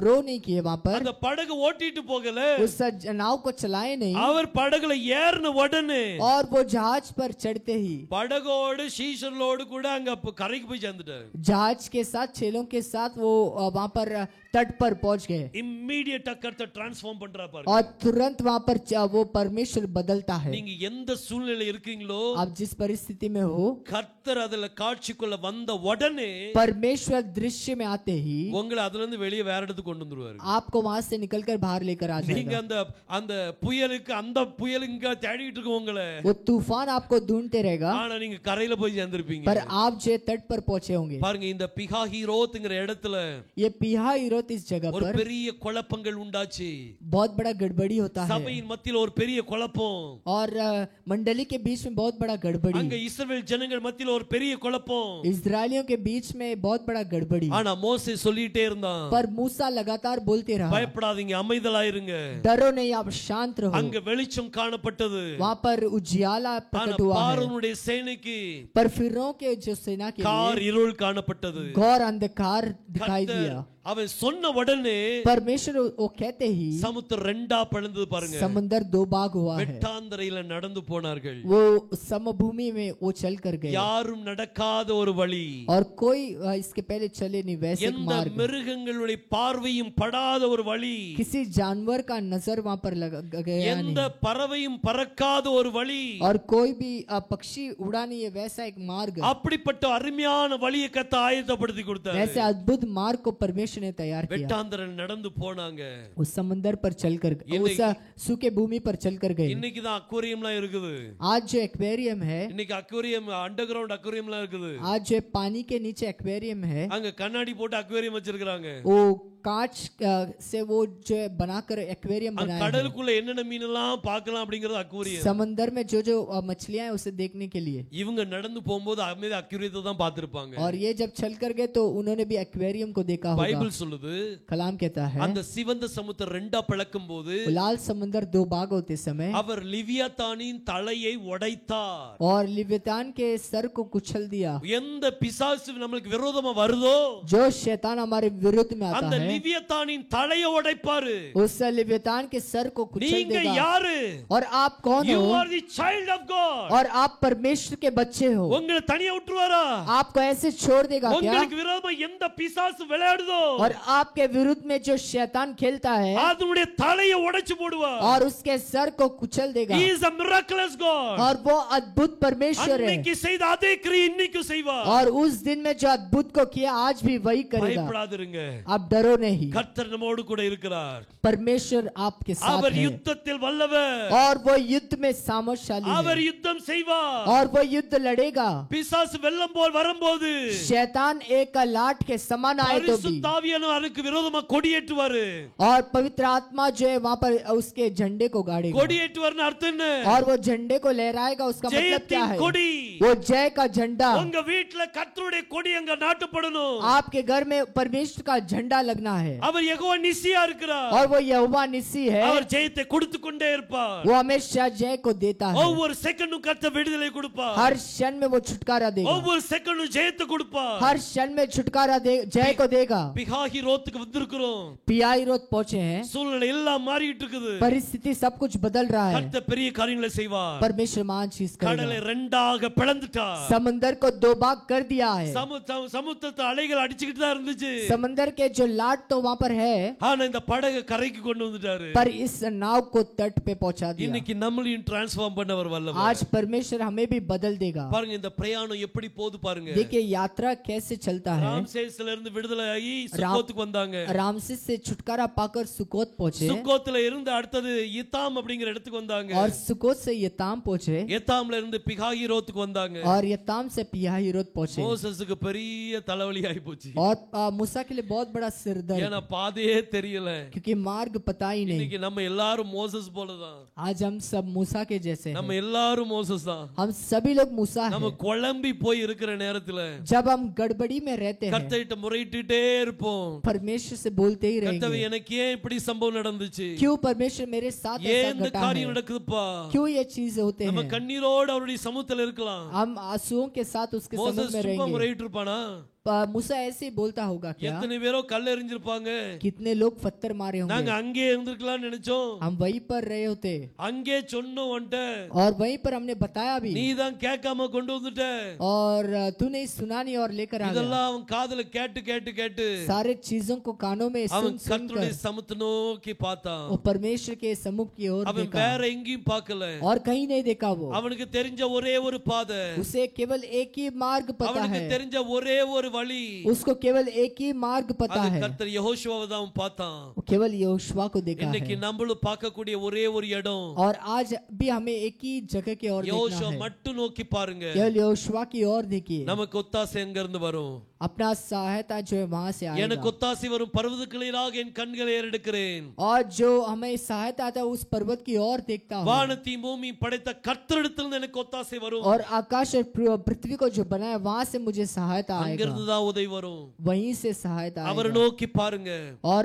रो नहीं किए, वहां पर அந்த படகு ஓட்டிட்டு போகல. उस नाव को चलाए नहीं. அவர் படகுல ஏறின உடனே और वो जहाज पर चढ़ते ही படகோடு சீஷர்களோடு கூட அங்க கரைக்கு போய் சேர்ந்துட்டாரு. जहाज के साथ, चेलों के साथ वो वहां पर तट पर पहुंच गए. இம்மீடியட்டா கர்த்தர் டிரான்ஸ்ஃபார்ம் பண்றா பாருங்க. और तुरंत वहां पर वो परमेश्वर बदलता है. நீங்க எந்த சூழ்நிலையில இருக்கீங்களோ, आप जिस परिस्थिति में हो, கர்த்தர் அதுல காட்சிக்குள்ள வந்த உடனே परमेश्वर दृश्य में आते ही உங்களை அதுல இருந்து வெளியே வேற இடத்துக்கு கொண்டு வந்துருவாரு. आपको वहां से निकलकर बाहर लेकर आ நீங்க जाएगा। அந்த அந்த புயலுங்க தேடிட்டு இருக்கு உங்களை, वो तूफान आपको ढूंढते रहेगा, ஆனா நீங்க கரையில போய் சேர்ந்திருப்பீங்க. पर आप जो तट पर पहुंचे होंगे। பாருங்க, இந்த பிஹாஹீரோத்ங்கிற இடத்துல ये पिहाहीरोत इस जगह ஒரு पर பெரிய குழப்பங்கள் உண்டாச்சு. बहुत बड़ा गड़बड़ी होता है சபையின் மத்தியில ஒரு பெரிய குழப்பம், और मंडली के बीच में बहुत बड़ा गड़बड़ी, அங்க இஸ்ரவேல் ஜனங்கள் மத்தியில ஒரு பெரிய குழப்பம். इजरायलियों के बीच में बहुत बड़ा गड़बड़ी। ஆனா மோசே சொல்லிட்டே இருந்தான், पर मूसा लगातार बोलते रहा, பயப்படாதீங்க, அமைதலாயிருங்க. डरो नहीं, आप शांत रहो। அங்க வெளிச்சம் காணப்பட்டது. वहाँ पर उजियाला ஆனா प्रकट हुआ है, பார்வோனுடைய சேனைக்கு पर फिरौन के जो सेना के கார் लिए இருள் காணப்பட்டது. घोर अंधकार दिखाई दिया। அவன் சொன்ன உடனே परमेश्वर वो कहते ही சமுத்திரம் ரெண்டா பிளந்தது. பாருங்க, समुद्र दो भाग हुआ है। வெட்டாந்தரையில நடந்து போனார்கள். वो समभूमि में वो चल कर गए, யாரும் நடக்காத ஒரு வழி, और कोई इसके पहले चले नहीं वैसे எந்த मार्ग, மிருகங்களுடைய பார்வையும் படாத ஒரு வழி, किसी जानवर का नजर वहां पर लगा गया எந்த नहीं, பறவையும் பறக்காத ஒரு வழி, और कोई भी पक्षी उड़ा नहीं है वैसा एक मार्ग। அப்படிப்பட்ட அருமையான வழியை கத்த ஆயத்தப்படுத்தி கொடுத்தார். वैसे अद्भुत मार्ग को परमेश्वर ने तैयार किया। வெட்டாந்தரையில் நடந்து போனாங்க. उस समंदर पर चलकर, उस सूखे भूमि पर चलकर गए। இன்னைக்கு தான் அக்வேரியம்லாம் இருக்குது. आज जो एक्वेरियम है, இன்னைக்கு அக்வேரியம், अंडर ग्राउंड अक्वेरियमலாம் இருக்குது. आज जो पानी के नीचे एक्वेरियम है, அங்க கண்ணாடி போட்டு அக்வேரியம் வச்சிருக்காங்க. वो कांच से वो जो बनाकर एक्वेरियम बनाया है। கடலுக்குள்ள என்னென்ன மீனெல்லாம் பார்க்கலாம் அப்படிங்கிறது அக்வேரியம். समंदर में जो जो मछलियां हैं उसे देखने के लिए। இவங்க நடந்து போகும்போது அமைதி அக்வேரியத்தை தான் பார்த்திருப்பாங்க. और ये जब चल कर गए तो उन्होंने भी एक्वेरियम को देखा होगा। பைபிள் சொல்லுது, कलाम कहता है அந்த சிவந்த சமுத்திரம் ரெண்டா பிளக்கும் போது लाल समंदर दो भाग होते समय அவர் லிவியாத்தானின் தலையை உடைத்தார். और लिव्यतान के सर को कुचल दिया। எந்த பிசாசு நமக்கு விரோதமா வருதோ जो शैतान हमारे विरुद्ध में आता அந்த है, லிவியாத்தானின் தலையை உடைப்பாரு. उस लिव्यतान के सर को कुचल நீங்க देगा। யாரு? और आप कौन You हो? are the child of God. और आप परमेश्वर के बच्चे हो। உங்களை தனியா விட்டுருவாரா? आपको ऐसे छोड़ देगा क्या? உங்களுக்கு விரோதமா எந்த பிசாசு விளையாடுதோ और आपके विरुद्ध में जो शैतान खेलता है, அதனுடைய தலையை உடைச்சு போடுவார். और उसके सर को कुचल देगा। He is a miraculous God. और वो अद्भुत परमेश्वर है, அன்னைக்கு செய்த அதே கிரியை இன்னைக்கும் செய்வார். और उस दिन में जो अद्भुत को किया आज भी वही करेगा। பயப்படாதிருங்க, आप डरो नहीं, கர்த்தர் நம்மோடு கூட இருக்கிறார். परमेश्वर आपके साथ அவர் है, யுத்தத்தில் வல்லவர். और वो युद्ध में सामर्थशाली அவர் है, யுத்தம் செய்வார். और वो युद्ध लड़ेगा। பிசாசு வெள்ளம் போல் வரும்போது शैतान एक लाठ के समान आए तो भी, பரிசுத்த ஆவியானவர் அதுக்கு விரோதமா கொடியேற்றுவாரு. और पवित्र आत्मा जो है वहां पर उसके झंडे को गाड़ेगा। கொடியேற்றுவார்னு அர்த்தம் என்ன? और वो झंडे को लहराएगा, उसका मतलब क्या ஜெயத்தின் है? கொடி. वो जय का झंडा। உங்க வீட்ல கர்த்தருடைய கொடி அங்க நாட்டப்படணும். आपके घर में परमेश्वर का झंडा लगना है, அவர் யெகோவா நிசியா இருக்கிறார். और वो यहोवा निसी है, அவர் ஜெயத்தை கொடுத்து கொண்டே இருப்பார். वो हमेशा जय को देता है। ஒவ்வொரு செகண்டும் கர்த்தர் விடுதலை கொடுப்பார். हर क्षण में वो छुटकारा देगा, ஒவ்வொரு செகண்டும் ஜெயத்தை கொடுப்பார். हर क्षण में छुटकारा दे, जय को देगा। பிஹாஹீரோத்துக்கு வந்திருக்கிறோம். पियाहीरोत पहुंचे हैं, சூழ்நிலை எல்லாம் மாறிட்டு இருக்குது. परिस्थिति सब कुछ बदल रहा है। கர்த்தர் பெரிய காரியங்களை செய்வார். परमेश्वर महान चीज கடலை करेगा। ரெண்டாக பிளந்துட்டார். समंदर को दो भाग कर दिया है। சமுத்திரத்தை அலைகள் அடிச்சுக்கிட்டு தான் இருந்துச்சு. समंदर के जो लाट तो वहां पर है, ஆனா இந்த படகு கரைக்கு கொண்டு வந்துட்டாரு. पर इस नाव को तट पे पहुंचा दिया। இன்னைக்கு நம்மளையும் டிரான்ஸ்ஃபார்ம் பண்ணவர் வல்லவர். आज परमेश्वर हमें भी बदल देगा। பாருங்க இந்த பிரயாணம் எப்படி போகுது பாருங்க. देखिए यात्रा कैसे चलता है। ராம்சேஸ்ல இருந்து விடுதலை ஆகி சுக்கோத்துக்கு வந்தாங்க. रामसेस से छुटकारा पाकर सुकोत पहुंचे, சுக்கோத்துல இருந்து அடுத்தது யித்தாம் அப்படிங்கிற இடத்துக்கு வந்தாங்க. और सुकोत से यताम पहुंचे, யித்தாம்ல இருந்து பிஹாஹீரோத்துக்கு வந்தாங்க. और यताम से पिहाहीरोत पहुंचे। மோசேஸுக்கு பெரிய தலைவலி ஆகி போச்சு. और मूसा के लिए बहुत बड़ा सिरदर्द, ஏன்னா பாதையே தெரியல. क्योंकि मार्ग पता ही नहीं। இன்னைக்கு நம்ம எல்லாரும் மோசஸ் போலதான். आज हम सब मूसा के जैसे நம்ம हैं, எல்லாரும் மோசஸ் தான். हम सभी लोग मूसा நம்ம हैं। குழம்பி போய் இருக்கிற நேரத்துல जब हम गड़बड़ी में रहते हैं, கர்த்தர்கிட்ட முறையிட்டுட்டே இருப்போம். परमेश्वर से बोलते ही கர்த்தவே रहेंगे, எனக்கு ஏன் இப்படி சம்பவம் நடந்துச்சு? क्यों परमेश्वर मेरे साथ ஏன் ऐसा இந்த घटा காரியம் है, நடக்குதுப்பா? क्यों ये चीज होते நம்ம हैं। கண்ணீரோடு அவருடைய சமூகத்துல இருக்கலாம். हम आंसुओं के साथ उसके समुख மோசஸ் में சும்மா रहेंगे। முறையிட்டு இருப்பானா? मूसा ऐसे ही बोलता होगा क्या? எத்தனை பேரோ கல் எறிஞ்சிருப்பாங்க. कितने लोग पत्थर मारे நாங்க होंगे, அங்கே இருந்திருக்கலாம்னு நினைச்சோம். हम वहीं पर रहे होते, அங்கே சொன்னோம் வந்துட்ட. और वहीं पर हमने बताया भी, நீ தான் கேட்காம கொண்டு வந்துட்ட. और तूने सुना नहीं और लेकर आ गया। இதெல்லாம் அவன் காதுல கேட்டு கேட்டு கேட்டு सारे चीजों को कानों में அவன் सुन கர்த்தருடைய सुनकर சமூகத்தை நோக்கி பார்த்தான். वो परमेश्वर के सम्मुख की ओर அவன் देखा, வேற எங்கேயும் பார்க்கல. और कहीं नहीं देखा। वो அவனுக்கு தெரிஞ்ச ஒரே ஒரு பாதை, उसे केवल एक ही मार्ग पता அவனுக்கு है, தெரிஞ்ச ஒரே ஒரு வழி. उसको केवल एक ही मार्ग पता அது है, கர்த்தர் யெகோஷுவாவை தான் பார்த்தான். वो केवल यहोशुआ को देखा இன்னைக்கு है। நம்மளும் பார்க்கக்கூடிய ஒரே ஒரு இடம் और आज भी हमें एक ही जगह की ओर देखना யோசுவா है, மட்டும் நோக்கி பாருங்க. केवल यहोशुआ की ओर देखिए। நமக்கு ஒத்தாசை எங்க இருந்து வரும்? अपना सहायता जो है वहां से எனக்கு आएगा, ஒத்தாசை வரும் பர்வதங்களிலாக என் கண்களை ஏறெடுக்கிறேன். और जो हमें सहायता आता है उस पर्वत की ओर देखता हूँ, வானத்தையும் பூமியும் படைத்த கர்த்தரிடத்திலிருந்து எனக்கு ஒத்தாசை வரும். और आकाश और पृथ्वी को जो बनाया वहां से मुझे सहायता आएगा, அங்கிருந்து தான் உதவி வரும். वहीं से सहायता அவரை आएगा। நோக்கி பாருங்க. और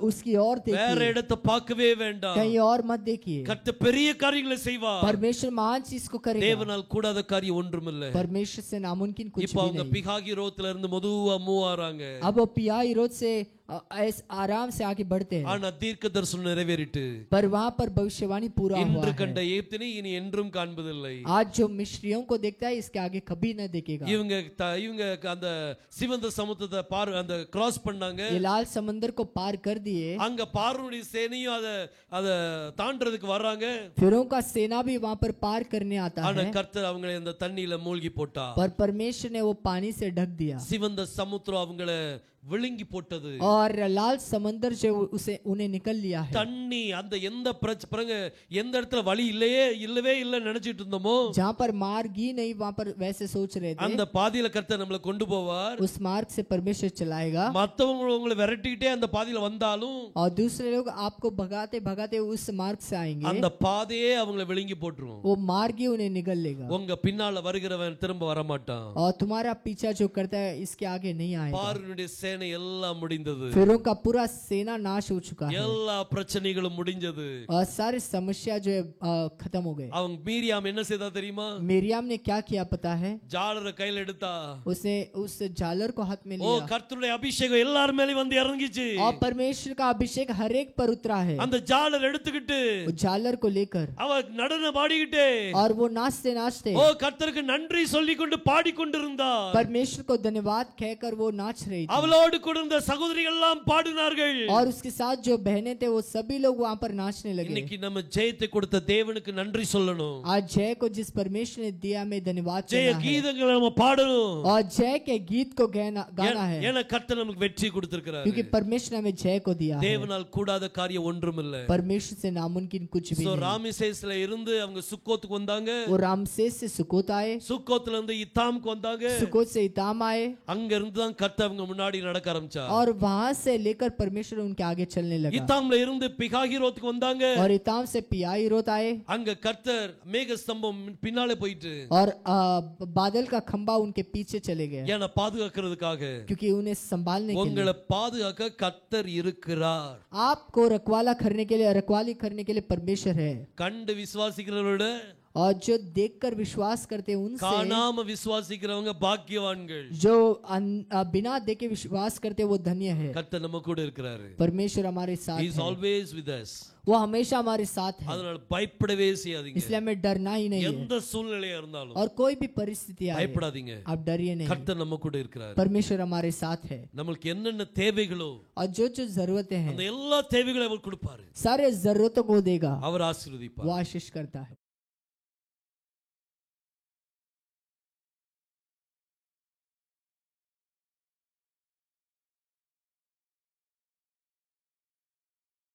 उसकी ओर வேற देखिए, இடத்தை பார்க்கவே வேண்டாம். कहीं और मत देखिए। கர்த்தர் பெரிய காரியங்களை செய்வார். परमेश्वर महान चीज को करेगा, தேவனால் கூடாத காரியம் ஒன்றுமில்லை. परमेश्वर से नामुमकिन कुछ இப்போ भी அவங்க नहीं। பிகாகி ரோட்ல இருந்து மெதுவா மூவ் ஆறாங்க. अब वो पियाई रोड से आराम से आगे बढ़ते हैं, ஆனா தீர்க்க தரிசனம் நிறைவேறிட்டு पर वहां पर भविष्यवाणी पूरा हुआ இன்று है। கண்ட எகிப்தினை இனி என்றும் காண்பதில்லை. आज जो मिस्रियों को देखता है इसके आगे कभी न देखेगा। இவங்க அந்த சிவந்த சமுத்திரத்தை அந்த கிராஸ் பண்ணாங்க. ये लाल समंदर को पार कर दिए, அங்க பார்வோனுடைய சேனையும் அத தாண்டறதுக்கு வர்றாங்க. फिरौन का सेना भी वहां पर पार करने आता ஆனா है, கர்த்தர் அவங்களை அந்த தண்ணியில மூழ்கி போட்டா. पर परमेश्वर ने वो पानी से ढक दिया, சிவந்த சமுத்திரம் அவங்களை விழுங்கி போட்டது. और लाल समंदर जो उन्हें निकल लिया है। தண்ணி அந்த எந்த பாருங்க, எந்த இடத்துல வழி இல்லவே இல்ல நினைச்சிட்டு இருந்தோமோ, जहाँ पर मार्ग ही नहीं वहां पर वैसे सोच रहे थे, அந்த பாதையில கர்த்தர் நம்மளை கொண்டு போவார். उस मार्ग से परमेश्वर चलाएगा। மத்தவங்க உங்களை விரட்டிட்டே அந்த பாதையில வந்தாலும் और दूसरे लोग आपको भगाते भगाते उस मार्ग से आएंगे, அந்த பாதையே அவங்களை விழுங்கி போட்டுரும். वो मार्ग ही उन्हें निगल लेगा, உங்க பின்னால வருகிறவன் திரும்ப வர மாட்டான். और तुम्हारा पीछा जो करता है इसके आगे नहीं आएगा। பார்வோனுடைய சேனை எல்லாம் முடிந்தது. फिरौन का पूरा सेना नाश हो चुका है, எல்லா பிரச்சனைகளும் முடிஞ்சது. और सारी समस्या जो है खत्म हो गए। அவங்க மீரியாம் என்ன செய்தா தெரியுமா? मिरियम ने क्या किया पता है? ஜாலரை கையில எடுத்தா. उसने उस झालर को हाथ में ஓ लिया, கர்த்தருடைய அபிஷேகம் எல்லார் மேலயும் வந்து இறங்கிச்சு. और परमेश्वर का अभिषेक हर एक पर उतरा है। அந்த ஜாலர் எடுத்துக்கிட்டு वो झालर को लेकर அவ நடன பாடிக்கிட்டே और वो नाचते नाचते ஓ கர்த்தருக்கு நன்றி சொல்லிக்கொண்டு பாடிக்கொண்டிருந்தா. परमेश्वर को धन्यवाद कहकर वो नाच रही थी, அவளோடு கூட இருந்த சகோதரிகள் எல்லாம் பாடினார்கள். और उसके साथ जो बहनें थे वो सभी लोग वहां पर नाचने लगे। இன்னைக்கு நம்ம ஜெயத்தை கொடுத்த தேவனுக்கு நன்றி சொல்லணும். आज जय को जिस परमेश्वर ने दिया हमें धन्यवाद ஜெய करना है, கீதங்களை நம்ம பாடணும். और जय के गीत को गाना है, ஏன்னா கர்த்தர் நமக்கு வெற்றி கொடுத்திருக்கிறார். क्योंकि परमेश्वर ने हमें जय को दिया है। தேவனால் கூடாத காரியம் ஒன்றுமில்லை. परमेश्वर से नामुमकिन कुछ भी சோ नहीं। ராமசேஸ்ல இருந்து அவங்க சுக்கோத்துக்கு வந்தாங்க. वो रामसेस से सुकोत आए, சுக்கோத்துல இருந்து இத்தாமுக்கு வந்தாங்க. सुकोत से इताम आए, அங்க இருந்து தான் கர்த்தர் அவங்க முன்னாடி நடக்க ஆரம்பிச்சார். और वहां से लेकर परमेश्वर उनके आगे चलने लगा। இத்தாம்ல இருந்து பிகாகிரோத்துக்கு வந்தாங்க. और इताम से पियाहिरोत आए, அங்க கர்த்தர் மேக ஸ்தம்பம் பின்னாலே போயிட்டு और बादल का खंबा उनके पीछे चले गए, ஏன்னா பாதுகாக்கிறதுக்காக. क्योंकि उन्हें संभालने के लिए, உங்களை பாதுகாக்க கர்த்தர் இருக்கிறார். आपको रखवाला करने के लिए, रखवाली करने के लिए परमेश्वर है। கண்டு விசுவாசிக்கிறவரோட और जो देखकर विश्वास करते हैं उनसे, காணாம விசுவாசிக்கிறவங்க பாக்கியவான்கள். जो बिना देखे विश्वास करते हैं वो धन्य है। கர்த்தர் நம்ம கூட இருக்கிறாரு. परमेश्वर हमारे साथ He is है, always with us. वो हमेशा हमारे साथ है, அதனால பயப்படவே செய்யாதீங்க. इसलिए हमें डरना ही नहीं है। எந்த சூழ்நிலையா இருந்தாலும் और कोई भी परिस्थिति आए பயப்படாதீங்க. आप डरिए नहीं, கர்த்தர் நம்ம கூட இருக்கிறார். परमेश्वर हमारे साथ है। நமக்கு என்னென்ன தேவைகளோ और जो जो जरूरतें அந்த हैं எல்லா தேவைகளையும் அவர் கொடுப்பாரு. सारे जरूरतों को देगा, அவர் ஆசீர்வதிப்பார். वो आशीष करता है।